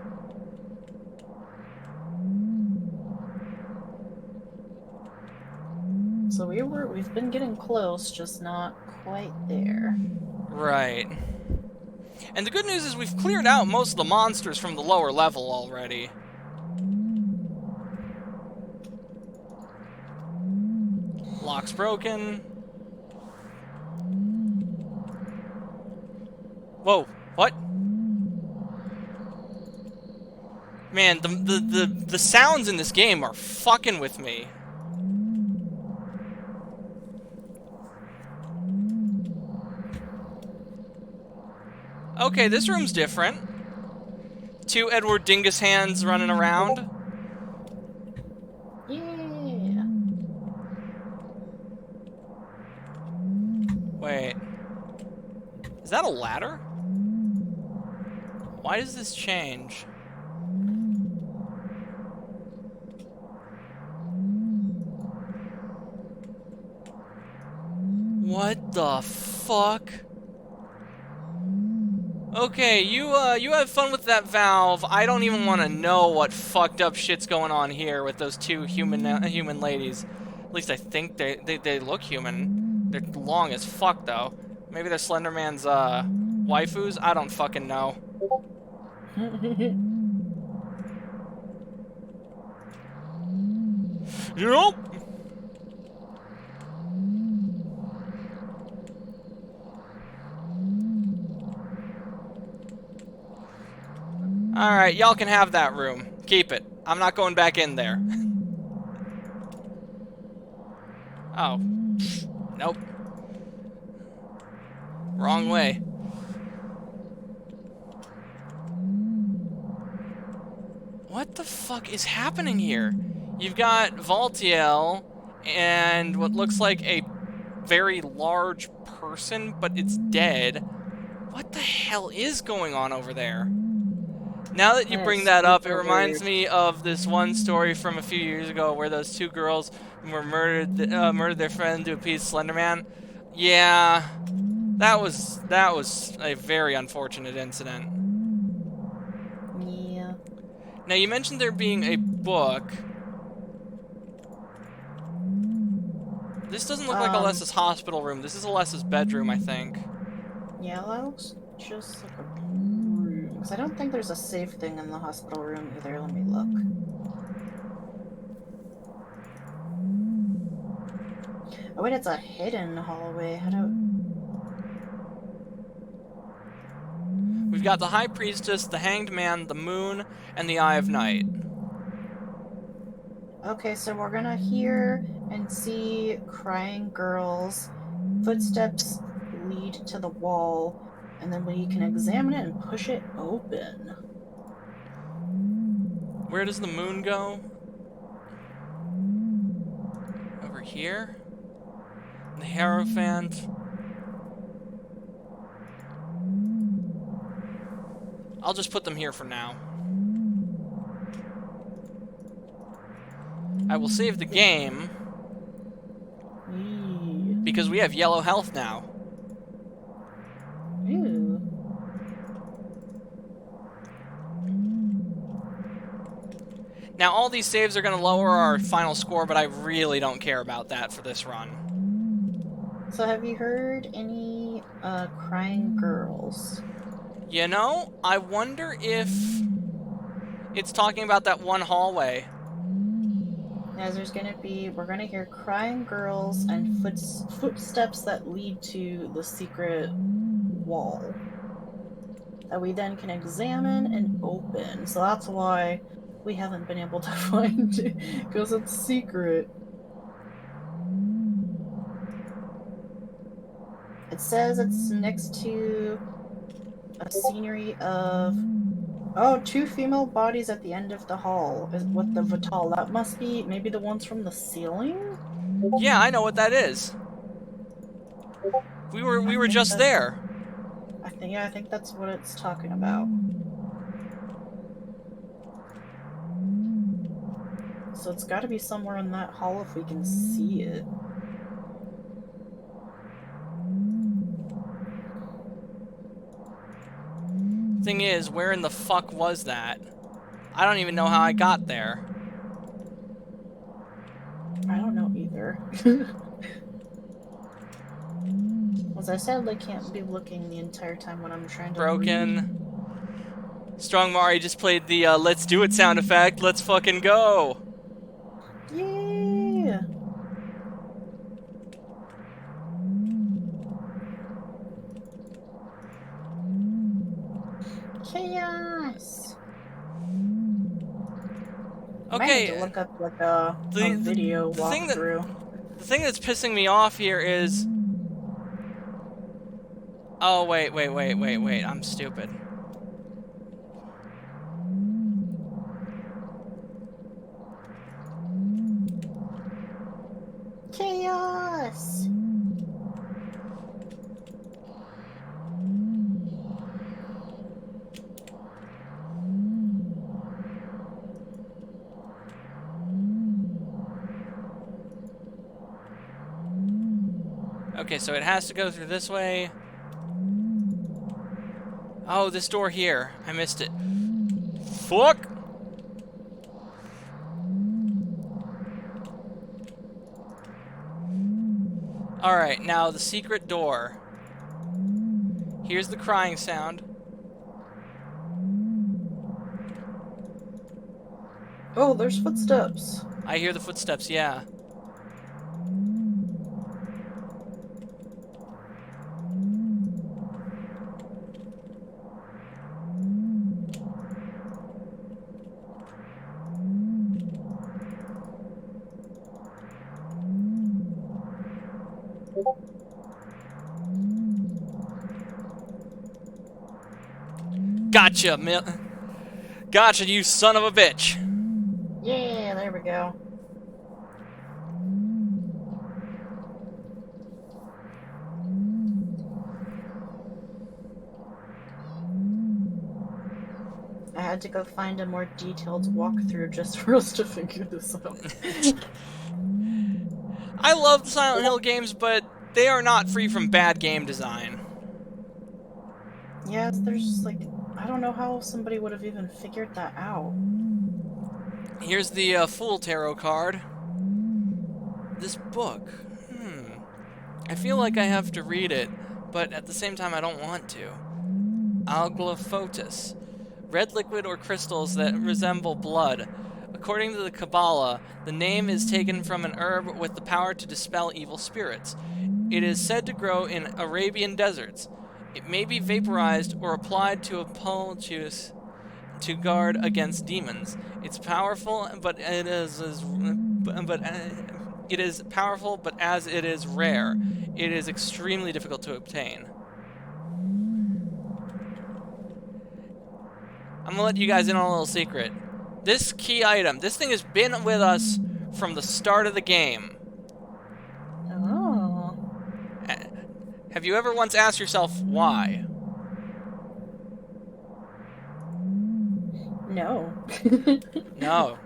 So we've been getting close, just not quite there. Right. And the good news is we've cleared out most of the monsters from the lower level already. Lock's broken. Whoa, what? Man, the sounds in this game are fucking with me. Okay, this room's different. Two Edward Dingus hands running around. Yeah. Wait. Is that a ladder? Why does this change? What the fuck? Okay, you have fun with that valve. I don't even want to know what fucked up shit's going on here with those two human ladies. At least I think they look human. They're long as fuck though. Maybe they're Slender Man's waifus. I don't fucking know. Nope. Alright, y'all can have that room. Keep it. I'm not going back in there. Oh. Nope. Wrong way. What the fuck is happening here? You've got Valtiel and what looks like a very large person, but it's dead. What the hell is going on over there? Now that you bring that up, it reminds me of this one story from a few years ago where those two girls were murdered their friend to appease Slender Man. Yeah, that was a very unfortunate incident. Yeah. Now you mentioned there being a book. This doesn't look like Alessa's hospital room. This is Alessa's bedroom, I think. Yeah, that looks just like a room. Because I don't think there's a safe thing in the hospital room either. Let me look. Oh wait, it's a hidden hallway. How do... We've got the High Priestess, the Hanged Man, the Moon, and the Eye of Night. Okay, so we're gonna hear and see crying girls. Footsteps lead to the wall, and then we can examine it and push it open. Where does the moon go? Over here? The Hierophant. I'll just put them here for now. I will save the game because we have yellow health now. Ew. Now all these saves are going to lower our final score, but I really don't care about that for this run. So have you heard any crying girls? You know, I wonder if it's talking about that one hallway. As there's gonna be, we're gonna hear crying girls and footsteps that lead to the secret wall that we then can examine and open. So that's why we haven't been able to find it, because it's secret. It says it's next to a scenery of... Oh, two female bodies at the end of the hall with the Vital. That must be maybe the ones from the ceiling? Yeah, I know what that is. We were just there. I think that's what it's talking about. So it's got to be somewhere in that hall if we can see it. Thing is, where in the fuck was that? I don't even know how I got there. I don't know either. Because I sadly can't be looking the entire time when I'm trying to Broken. Strong Mari just played the let's do it sound effect. Let's fucking go. Yeah. Chaos. I might need to Okay. look up like a video walkthrough. The thing that's pissing me off here is... Oh, wait. I'm stupid. Chaos. Okay, so it has to go through this way. Oh, this door here. I missed it. Fuck! Alright, now the secret door. Here's the crying sound. Oh, there's footsteps. I hear the footsteps, yeah. Gotcha, Gotcha, you son of a bitch. Yeah, there we go. I had to go find a more detailed walkthrough just for us to figure this out. I love the Silent Hill games, but they are not free from bad game design. Yeah, there's like, I don't know how somebody would have even figured that out. Here's the Fool Tarot card. This book. I feel like I have to read it, but at the same time I don't want to. Alglophotus. Red liquid or crystals that resemble blood. According to the Kabbalah, the name is taken from an herb with the power to dispel evil spirits. It is said to grow in Arabian deserts. It may be vaporized or applied to a poultice to guard against demons. It's powerful, but it is powerful, but as it is rare, it is extremely difficult to obtain. I'm gonna let you guys in on a little secret. This key item, this thing has been with us from the start of the game. Oh. Have you ever once asked yourself why? No. No.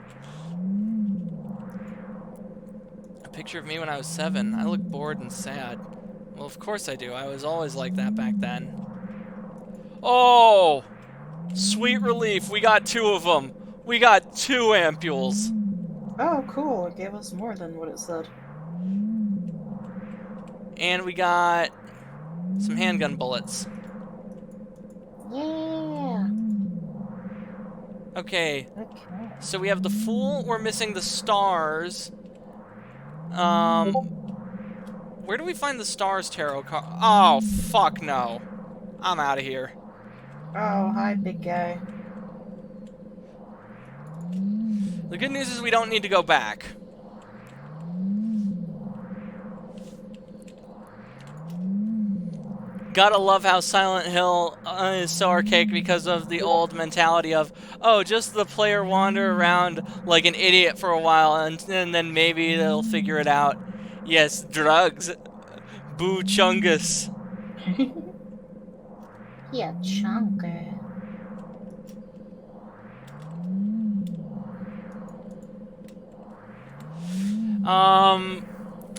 A picture of me when I was 7. I look bored and sad. Well, of course I do. I was always like that back then. Oh! Sweet relief. We got 2 of them. We got 2 ampules. Oh, cool. It gave us more than what it said. And we got some handgun bullets. Yeah. Okay. Okay. So we have the Fool. We're missing the stars. Where do we find the stars tarot card? Oh, fuck no. I'm out of here. Oh, hi, big guy. The good news is we don't need to go back. Gotta love how Silent Hill is so archaic because of the old mentality of, oh, just the player wander around like an idiot for a while and then maybe they'll figure it out. Yes, drugs. Boo chungus. Yeah, chunker.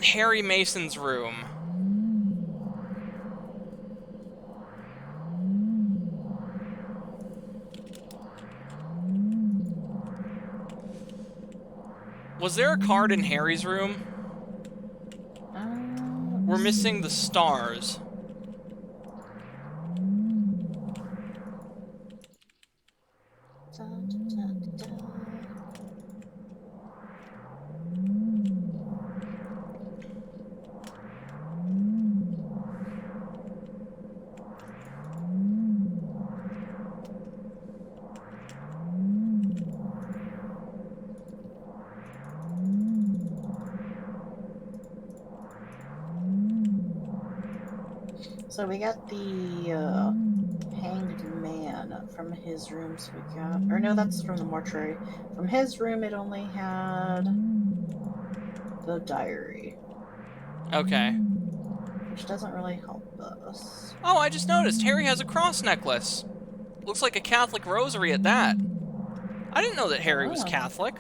Harry Mason's room. Was there a card in Harry's room? We're missing the stars. Da, da, da, da. So we got the hanged man from his room, so we got... Or no, that's from the mortuary. From his room, it only had the diary, Okay. which doesn't really help us. Oh, I just noticed. Harry has a cross necklace. Looks like a Catholic rosary at that. I didn't know that Harry was Oh. Catholic.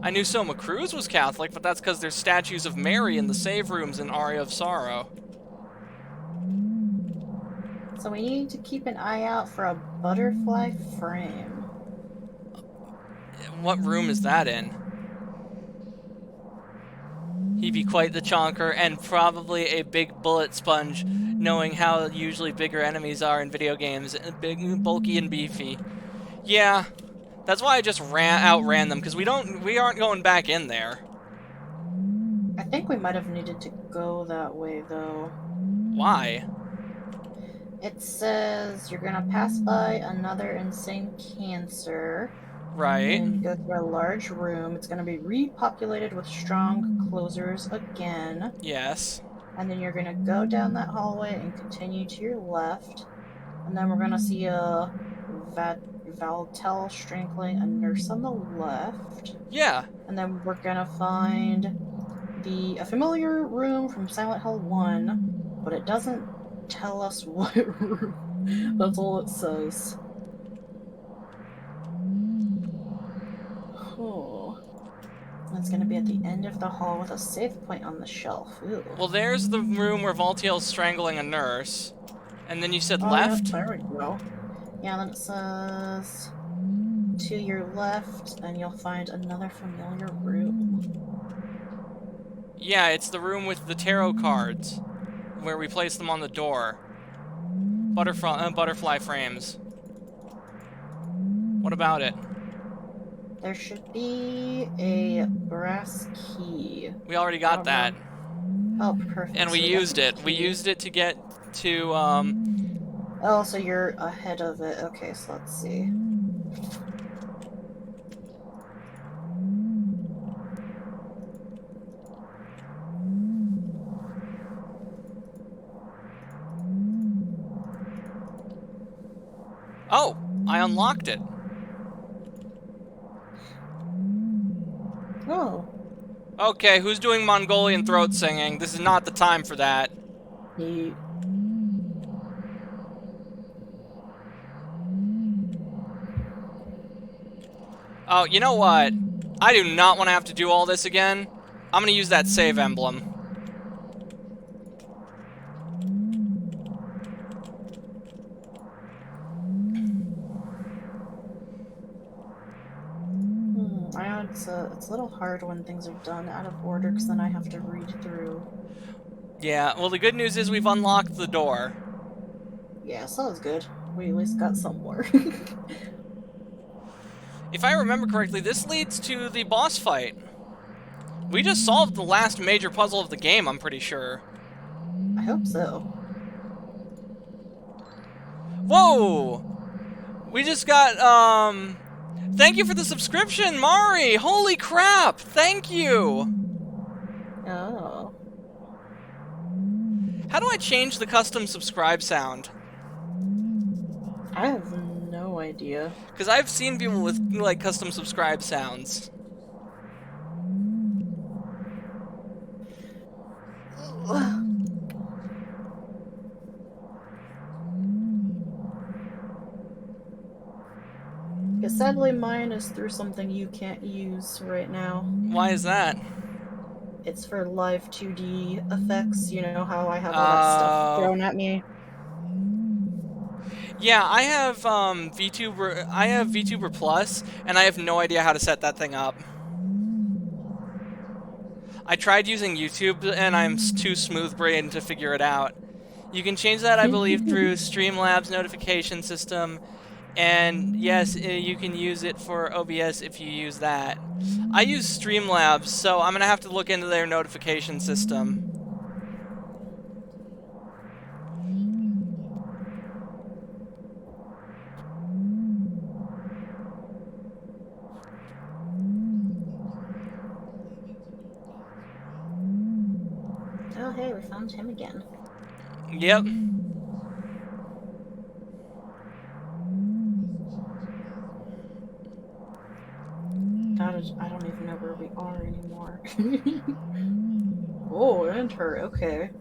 I knew Soma Cruz was Catholic, but that's because there's statues of Mary in the save rooms in Aria of Sorrow. So we need to keep an eye out for a butterfly frame. What room is that in? He'd be quite the chonker, and probably a big bullet sponge, knowing how usually bigger enemies are in video games. Big, bulky, and beefy. Yeah, that's why I just outran them, because we aren't going back in there. I think we might have needed to go that way, though. Why? It says you're gonna pass by another insane cancer. Right. And go through a large room. It's gonna be repopulated with strong closers again. Yes. And then you're gonna go down that hallway and continue to your left. And then we're gonna see a Valtel strangling a nurse on the left. Yeah. And then we're gonna find a familiar room from Silent Hill 1, but it doesn't tell us what room. That's all it says. Oh. It's gonna be at the end of the hall with a save point on the shelf. Ooh. Well, there's the room where Valtiel's strangling a nurse. And then you said left? Yeah, there we go. Yeah, then it says to your left, and you'll find another familiar room. Yeah, it's the room with the tarot cards, where we place them on the door. Butterfly frames. What about it? There should be a brass key. We already got that. Oh, perfect. And we So used that's it. the We key. used it to get to, Oh, so you're ahead of it. Okay, so let's see. Oh! I unlocked it. Oh. Okay, who's doing Mongolian throat singing? This is not the time for that. Neat. Oh, you know what? I do not want to have to do all this again. I'm gonna use that save emblem. I know it's a little hard when things are done out of order, because then I have to read through. Yeah, well, the good news is we've unlocked the door. Yeah, so that was good. We at least got somewhere. If I remember correctly, this leads to the boss fight. We just solved the last major puzzle of the game, I'm pretty sure. I hope so. Whoa! We just got, Thank you for the subscription, Mari! Holy crap! Thank you! Oh. How do I change the custom subscribe sound? I have no idea. Because I've seen people with, like, custom subscribe sounds. Because sadly mine is through something you can't use right now. Why is that? It's for live 2D effects, you know how I have all that stuff thrown at me? Yeah, I have VTuber Plus, and I have no idea how to set that thing up. I tried using YouTube, and I'm too smooth-brained to figure it out. You can change that, I believe, through Streamlabs notification system. And yes, you can use it for OBS if you use that. I use Streamlabs, so I'm going to have to look into their notification system. Oh, hey, we found him again. Yep. God, I don't even know where we are anymore. Oh, enter. Okay.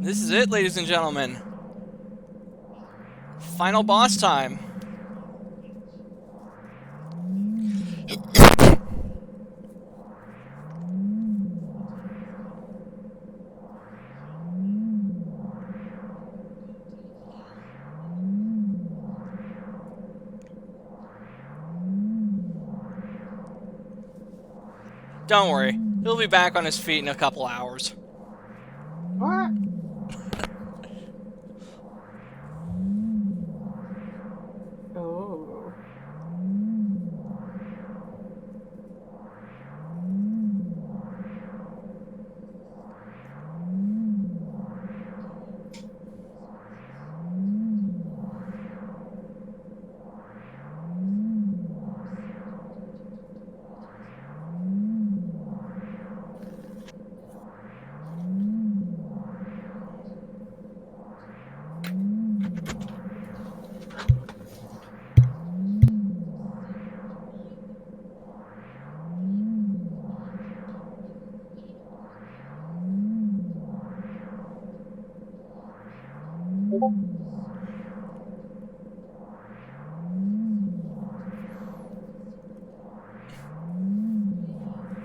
This is it, ladies and gentlemen. Final boss time. Don't worry, he'll be back on his feet in a couple hours. What? Oh.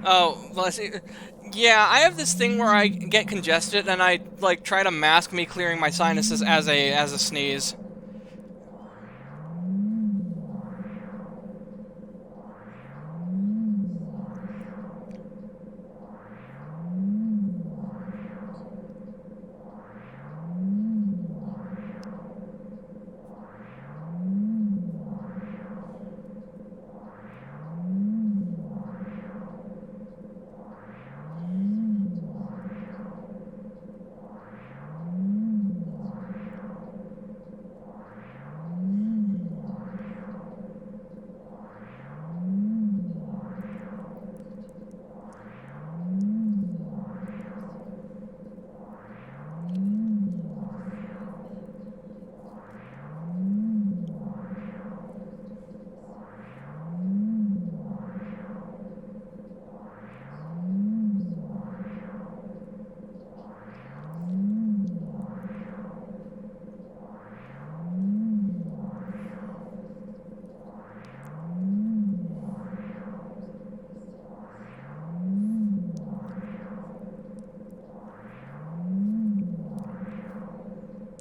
Oh, well, see, yeah, I have this thing where I get congested and I like try to mask me clearing my sinuses as a sneeze.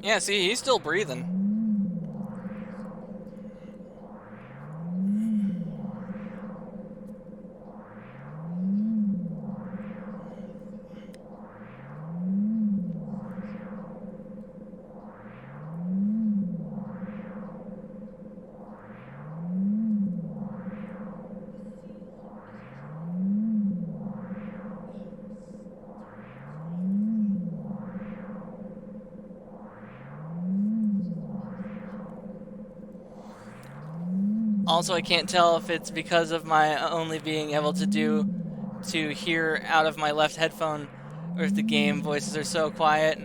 Yeah, see, he's still breathing. Also, I can't tell if it's because of my only being able to hear out of my left headphone, or if the game voices are so quiet.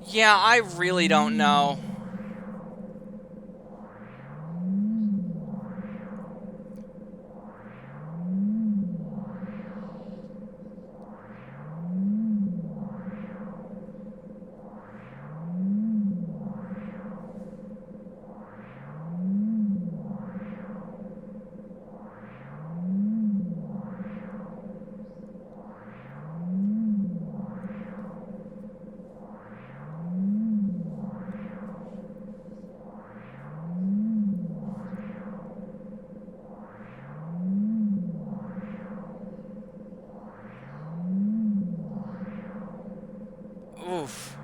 Yeah, I really don't know. Oof.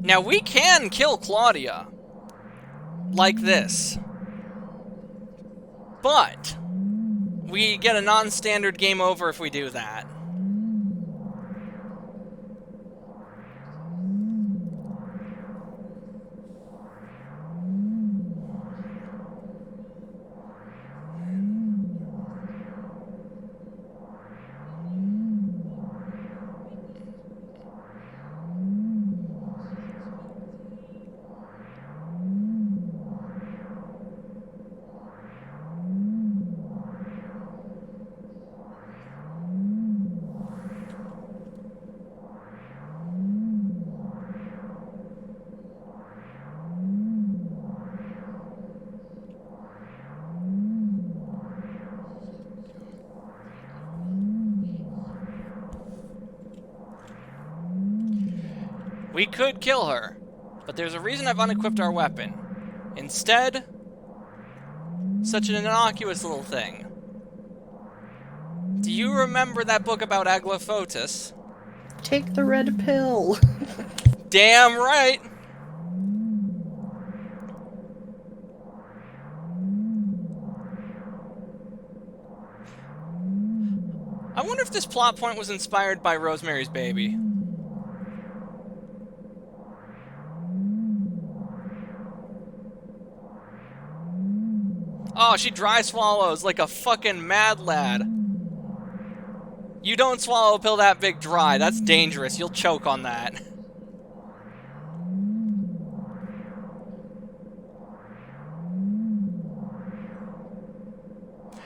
Now, we can kill Claudia. Like this. But we get a non-standard game over if we do that. We could kill her, but there's a reason I've unequipped our weapon. Instead, such an innocuous little thing. Do you remember that book about Aglaophotis? Take the red pill. Damn right! I wonder if this plot point was inspired by Rosemary's Baby. Oh, she dry swallows like a fucking mad lad. You don't swallow a pill that big dry. That's dangerous. You'll choke on that.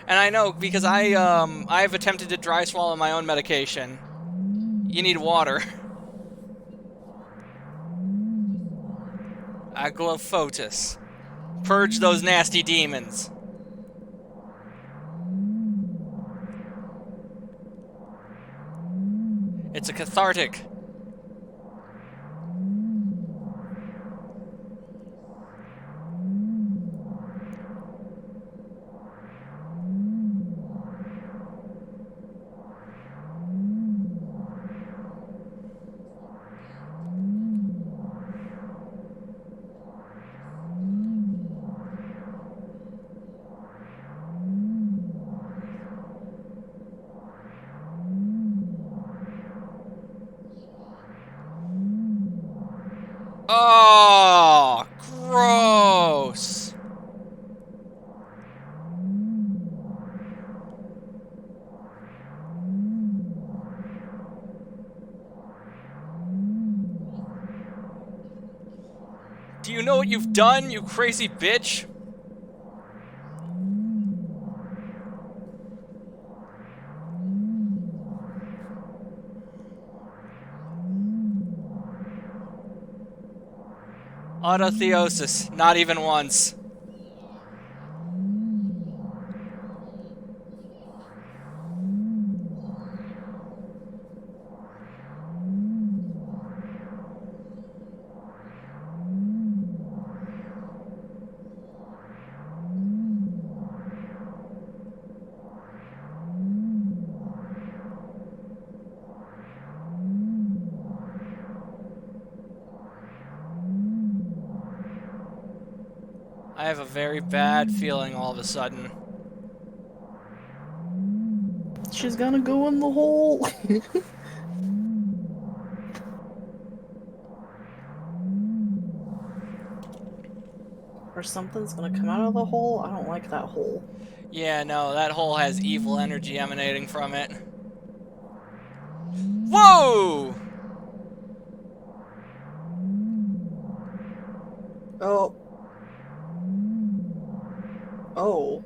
And I know because I've attempted to dry swallow my own medication. You need water. Aglaophotis. Purge those nasty demons. It's a cathartic. Oh, gross. Do you know what you've done, you crazy bitch? Autotheosis, not even once. I have a very bad feeling all of a sudden. She's gonna go in the hole. Or something's gonna come out of the hole. I don't like that hole. Yeah, no, that hole has evil energy emanating from it. Whoa! Oh. Oh.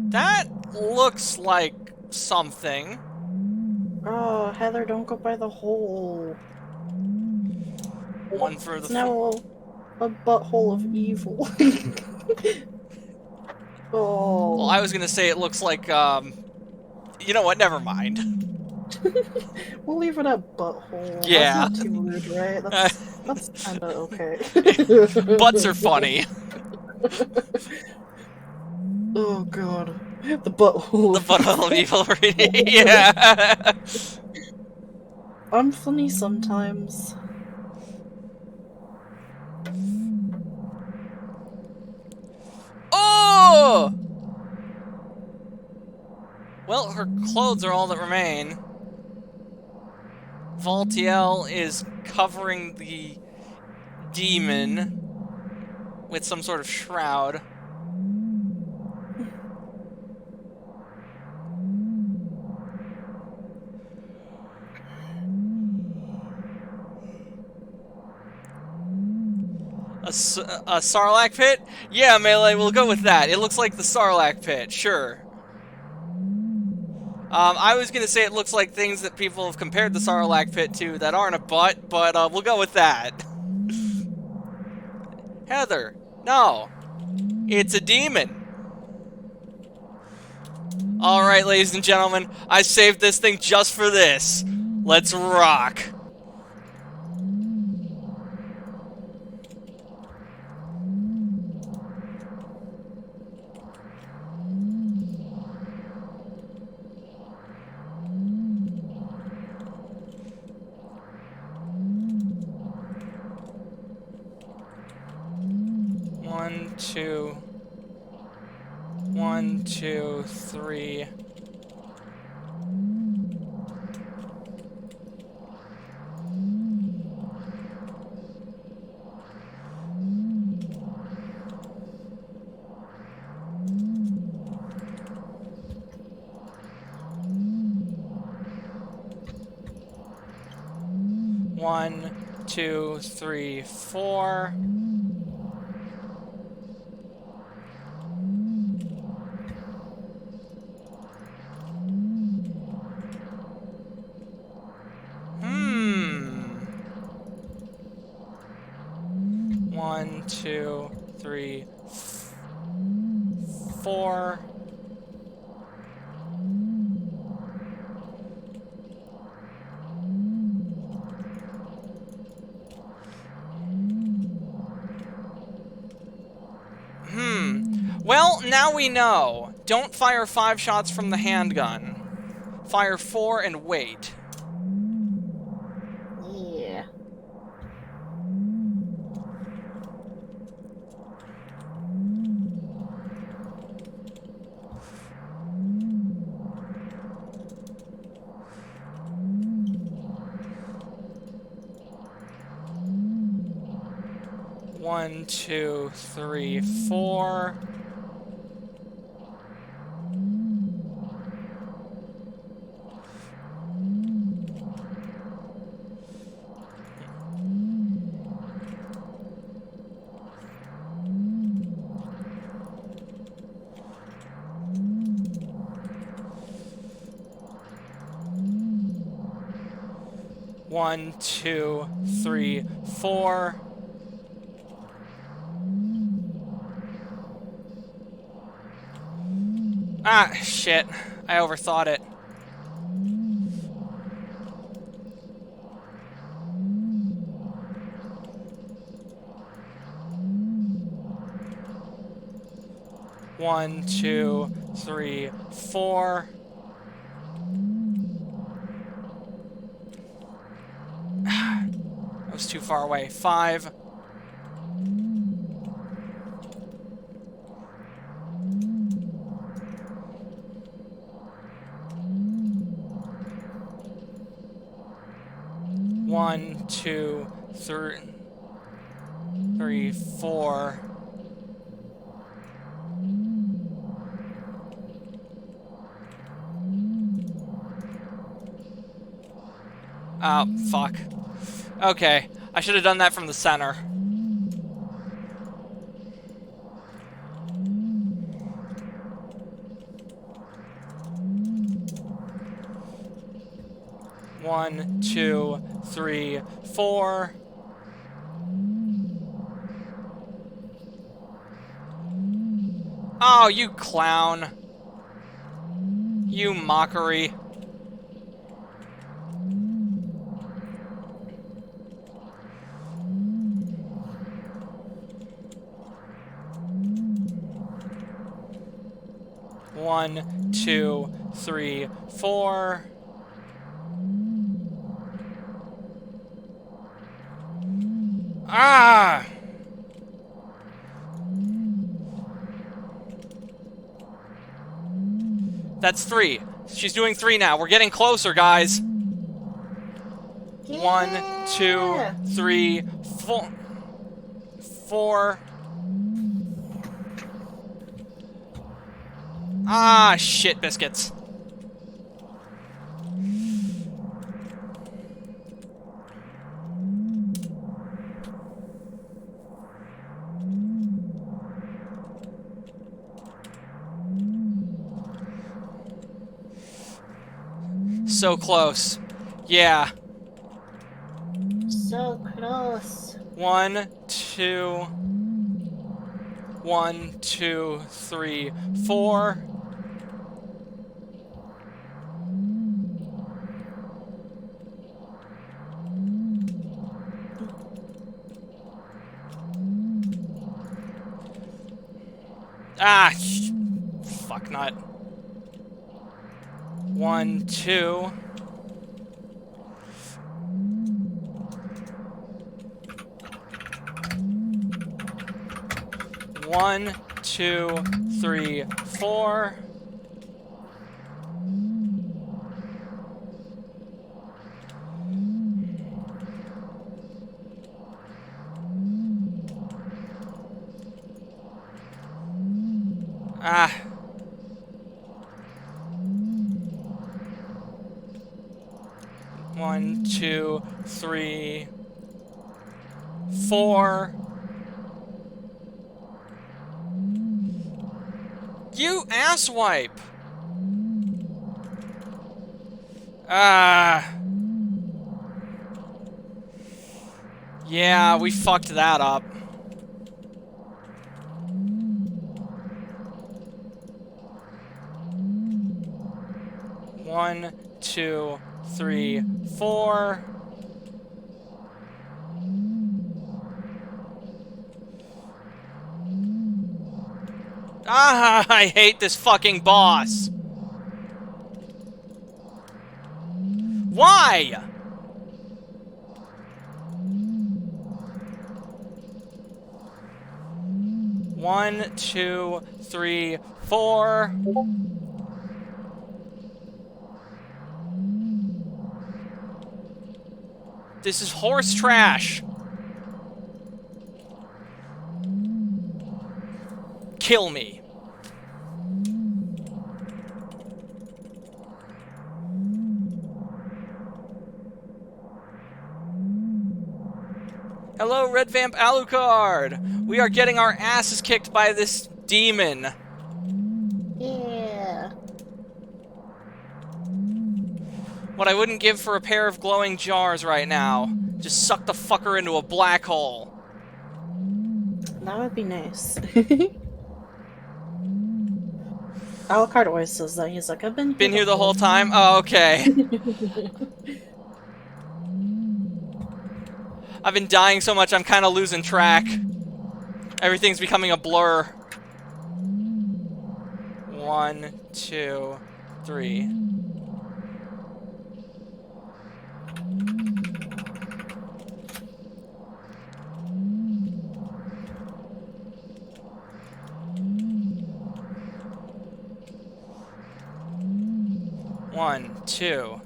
That looks like something. Oh, Heather, don't go by the hole. One for the... It's now a butthole of evil. Oh. Well, I was gonna say it looks like, you know what, never mind. We'll leave it at butthole. Yeah. That's not too rude, right? That's kinda okay. Butts are funny. Oh god. The butthole. The butthole of evil, yeah. I'm funny sometimes. Oh! Well, her clothes are all that remain. Valtiel is covering the demon with some sort of shroud. A Sarlacc pit? Yeah, Melee, we'll go with that. It looks like the Sarlacc pit, sure. I was gonna say it looks like things that people have compared the Sarlacc pit to that aren't a butt, but we'll go with that. Heather, no. It's a demon. Alright, ladies and gentlemen, I saved this thing just for this. Let's rock. One, two, three. One, two, three, four. One, two, three, four. Well, now we know. Don't fire 5 shots from the handgun. Fire 4 and wait. Yeah. One, two, three, four. One, two, three, four. Ah, shit. I overthought it. One, two, three, four. That was too far away. 5. One, two, three, four. Oh, fuck. Okay, I should have done that from the center. One, two, three, four. Oh, you clown. You mockery. One, two, three, four. Ah! That's 3. She's doing 3 now. We're getting closer, guys. Yeah. 1, 2, 3, 4. 4. Ah, shit, biscuits. So close. Yeah. So close. 1, 2. 1, 2, 3, 4. Ah, fuck nut. 1, 2. 1, 2, 3, 4. Ah. One, 2, 3, 4. You asswipe! Ah. Yeah, we fucked that up. One, 2, 3, 4. Ah, I hate this fucking boss. Why? One, 2, 3, 4. This is horse trash. Kill me. Hello, Red Vamp Alucard. We are getting our asses kicked by this demon. Yeah. What I wouldn't give for a pair of glowing jars right now. Just suck the fucker into a black hole. That would be nice. Alucard always says that. He's like, I've been Been here the whole time? Oh, okay. I've been dying so much I'm kind of losing track. Everything's becoming a blur. 1, 2, 3. One, 2.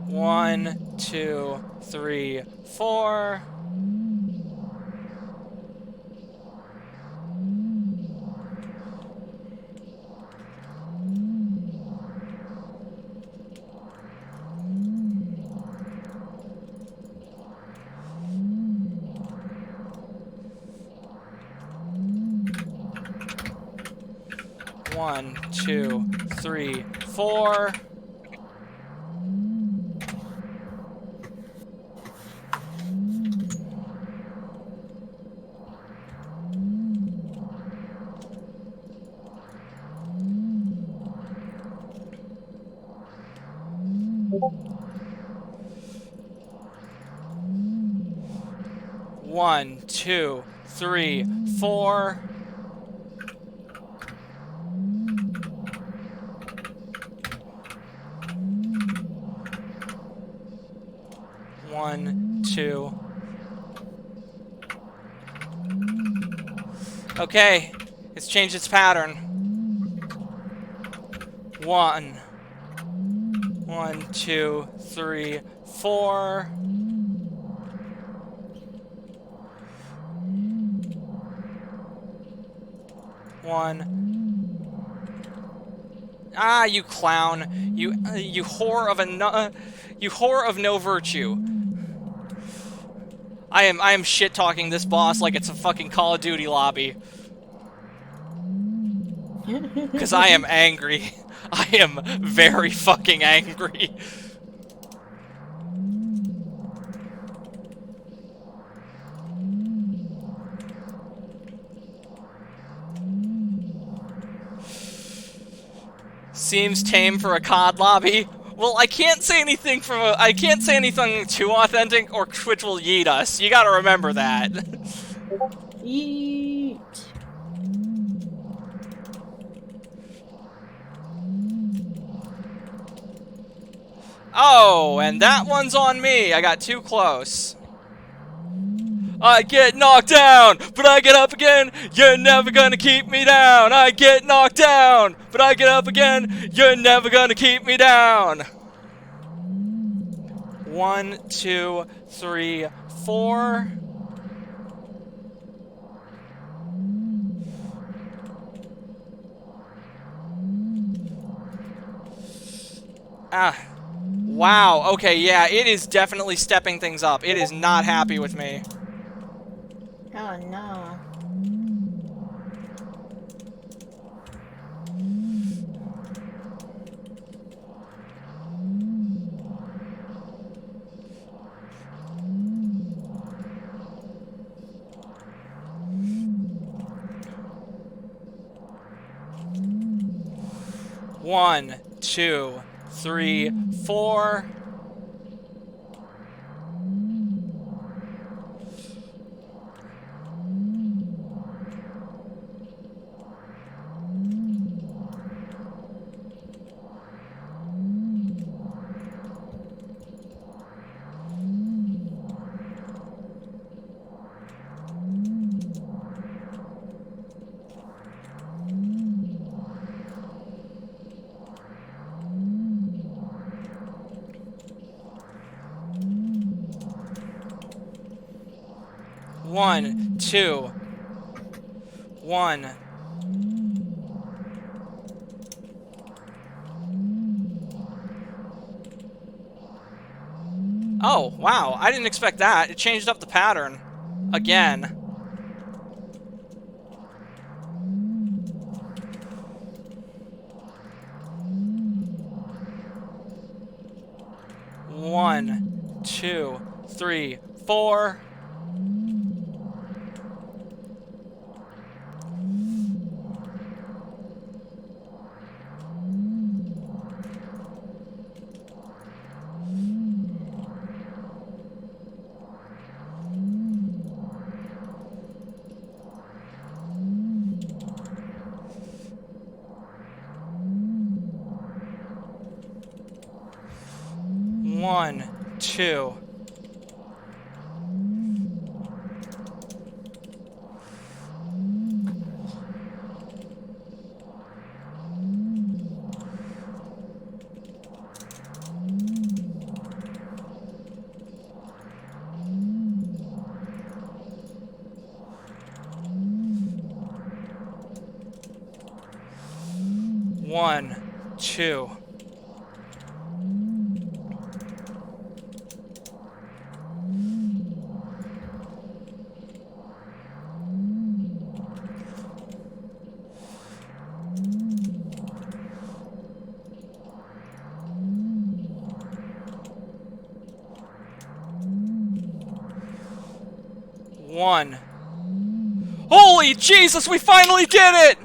1, 2, 3, 4. One, 2, 3, 4. One, 2, 3, 4. One, 2. Okay, it's changed its pattern. 1, 2, 3, 4. 1. Ah, you clown! You whore of you whore of no virtue. I am shit talking this boss like it's a fucking Call of Duty lobby. Because I am angry. I am very fucking angry. Seems tame for a COD lobby. Well, I can't say anything I can't say anything too authentic or Twitch will yeet us. You gotta remember that. Yeet. Oh, and that one's on me. I got too close. I get knocked down, but I get up again. You're never gonna keep me down. I get knocked down, but I get up again. You're never gonna keep me down. 1, 2, 3, 4. Ah. Wow, okay, yeah, it is definitely stepping things up. It is not happy with me. Oh no. One, 2, 3, 4. One, 2, 1. Oh, wow, I didn't expect that. It changed up the pattern. Again. One, 2, 3, 4. One, 2. One, 2. One. Holy Jesus, we finally did it!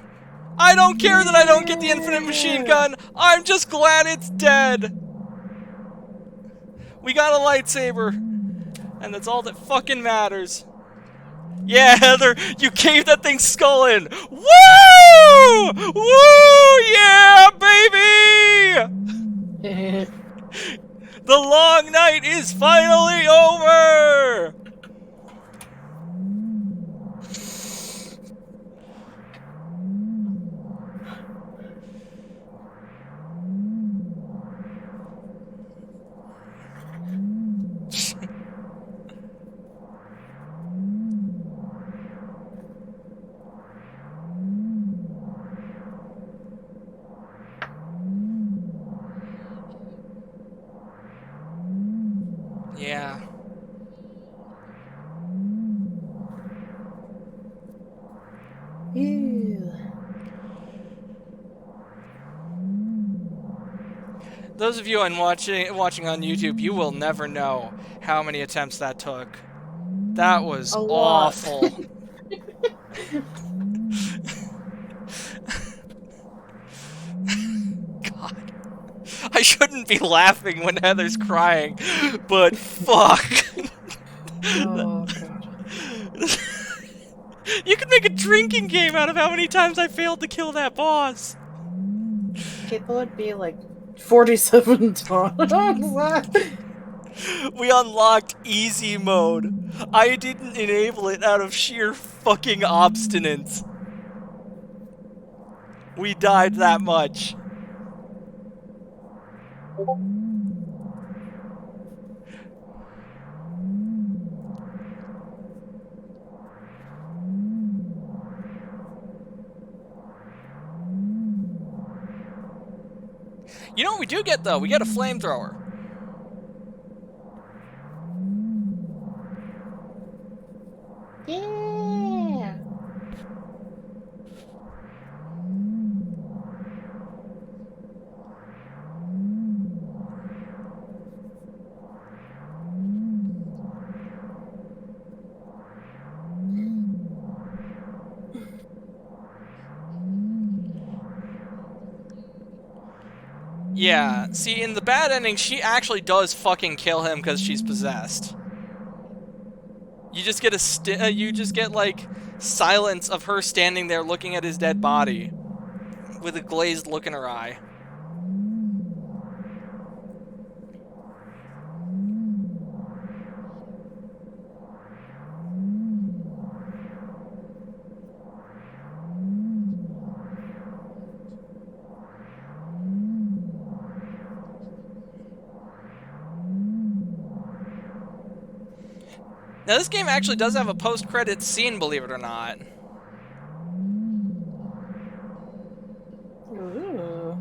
I don't care that I don't get the infinite machine gun. I'm just glad it's dead. We got a lightsaber. And that's all that fucking matters. Yeah, Heather, you caved that thing's skull in. Woo! Woo! Yeah, baby! The long night is finally over! Breathe. Those of you watching on YouTube, you will never know how many attempts that took. That was A lot. awful. God. I shouldn't be laughing when Heather's crying, but fuck. Oh god. You could make a drinking game out of how many times I failed to kill that boss. Okay, that would be like 47 times. We unlocked easy mode. I didn't enable it out of sheer fucking obstinance. We died that much. You know what we do get, though? We get a flamethrower. Yeah. Yeah, see, in the bad ending, she actually does fucking kill him because she's possessed. You just get you just get, like, silence of her standing there looking at his dead body with a glazed look in her eye. Now, this game actually does have a post-credits scene, believe it or not. Ooh.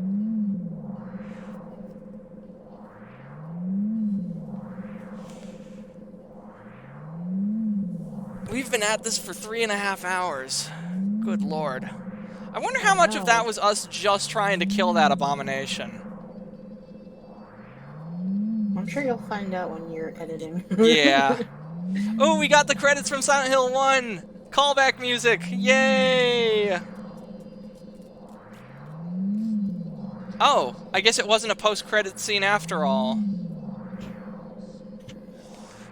We've been at this for 3.5 hours. Good lord. I wonder how much of that was us just trying to kill that abomination. I'm sure you'll find out when you're editing. Yeah. Oh, we got the credits from Silent Hill 1! Callback music! Yay! Oh, I guess it wasn't a post-credits scene after all.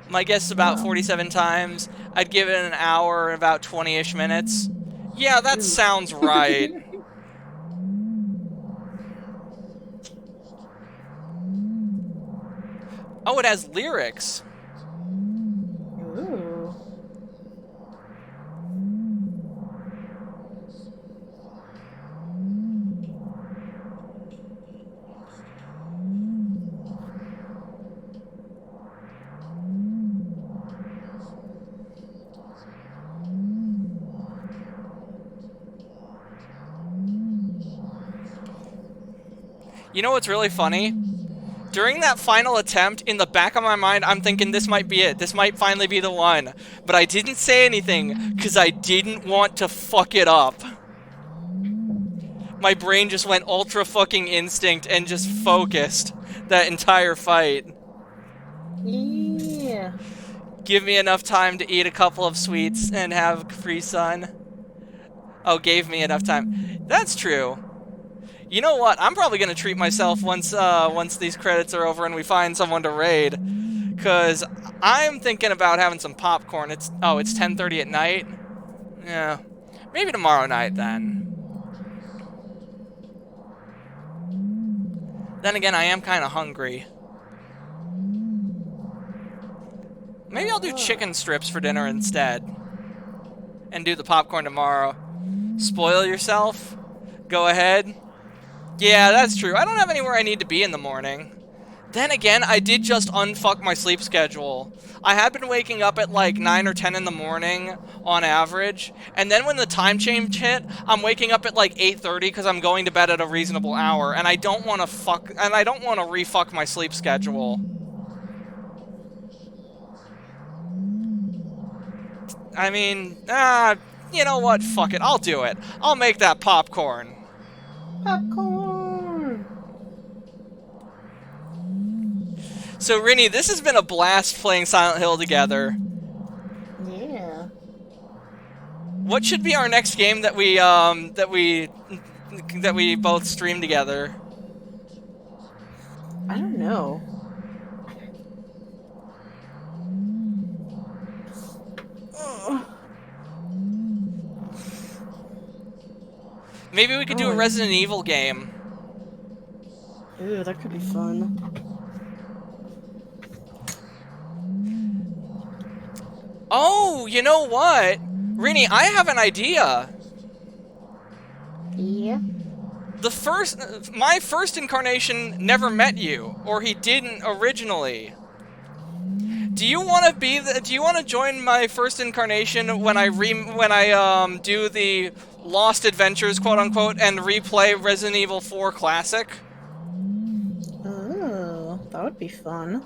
My guess is about 47 times. I'd give it an hour and about 20-ish minutes. Yeah, that sounds right. Oh, it has lyrics. Ooh. You know what's really funny? During that final attempt, in the back of my mind, I'm thinking this might be it. This might finally be the one. But I didn't say anything, because I didn't want to fuck it up. My brain just went ultra fucking instinct and just focused that entire fight. Yeah. Give me enough time to eat a couple of sweets and have a Capri Sun. Oh, gave me enough time. That's true. You know what? I'm probably gonna treat myself once these credits are over and we find someone to raid, cause I'm thinking about having some popcorn. It's 10:30 at night. Yeah, maybe tomorrow night then. Then again, I am kind of hungry. Maybe I'll do chicken strips for dinner instead, and do the popcorn tomorrow. Spoil yourself? Go ahead. Yeah, that's true. I don't have anywhere I need to be in the morning. Then again, I did just unfuck my sleep schedule. I had been waking up at like 9 or 10 in the morning on average, and then when the time change hit, I'm waking up at like 8:30 because I'm going to bed at a reasonable hour, and I don't want to refuck my sleep schedule. I mean, You know what? Fuck it. I'll do it. I'll make that popcorn. Popcorn! So, Rini, this has been a blast playing Silent Hill together. Yeah. What should be our next game that we both stream together? I don't know. Maybe we could do a Resident Evil game. Ooh, that could be fun. Oh, you know what? Rini, I have an idea. Yeah. My first incarnation never met you, or he didn't originally. Do you want to join my first incarnation when I do the Lost Adventures, quote unquote, and replay Resident Evil 4 Classic? Oh, that would be fun.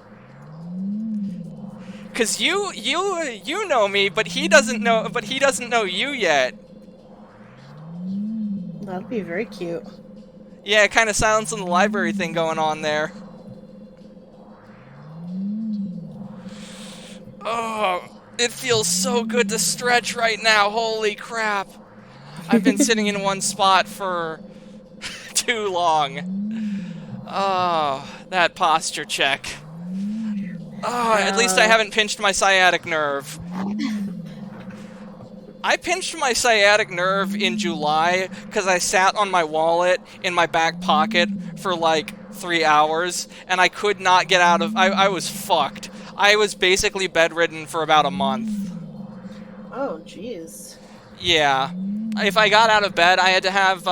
Cause you know me, but he doesn't know you yet. That'd be very cute. Yeah, kind of Silence in the Library thing going on there. Oh, it feels so good to stretch right now. Holy crap. I've been sitting in one spot for too long. Oh, that posture check. Oh, at least I haven't pinched my sciatic nerve. I pinched my sciatic nerve in July because I sat on my wallet in my back pocket for like 3 hours, and I could not get out of... I was fucked. I was basically bedridden for about a month. Oh, jeez. Yeah. If I got out of bed, I had to have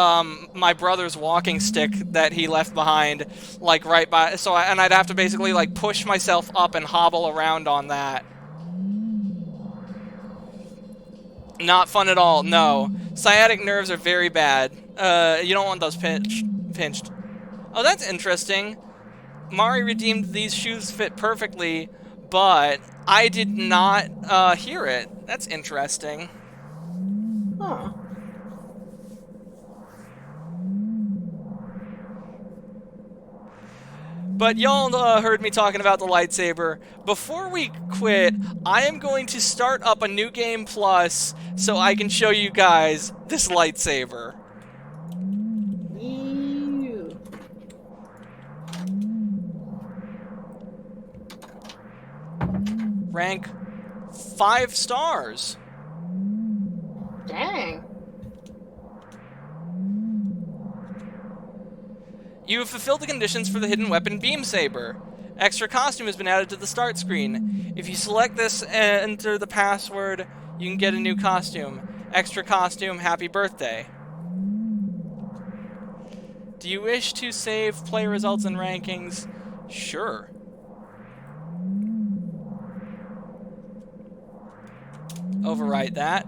my brother's walking stick that he left behind, like, right by... and I'd have to basically, like, push myself up and hobble around on that. Not fun at all, no. Sciatic nerves are very bad. You don't want those pinched. Oh, that's interesting. Mari redeemed these shoes fit perfectly, but I did not hear it. That's interesting. Huh. But y'all heard me talking about the lightsaber. Before we quit, I am going to start up a new game plus so I can show you guys this lightsaber. Ew. Rank 5 stars. Dang. You have fulfilled the conditions for the hidden weapon beam saber. Extra costume has been added to the start screen. If you select this and enter the password, you can get a new costume. Extra costume, happy birthday. Do you wish to save play results and rankings? Sure. Overwrite that.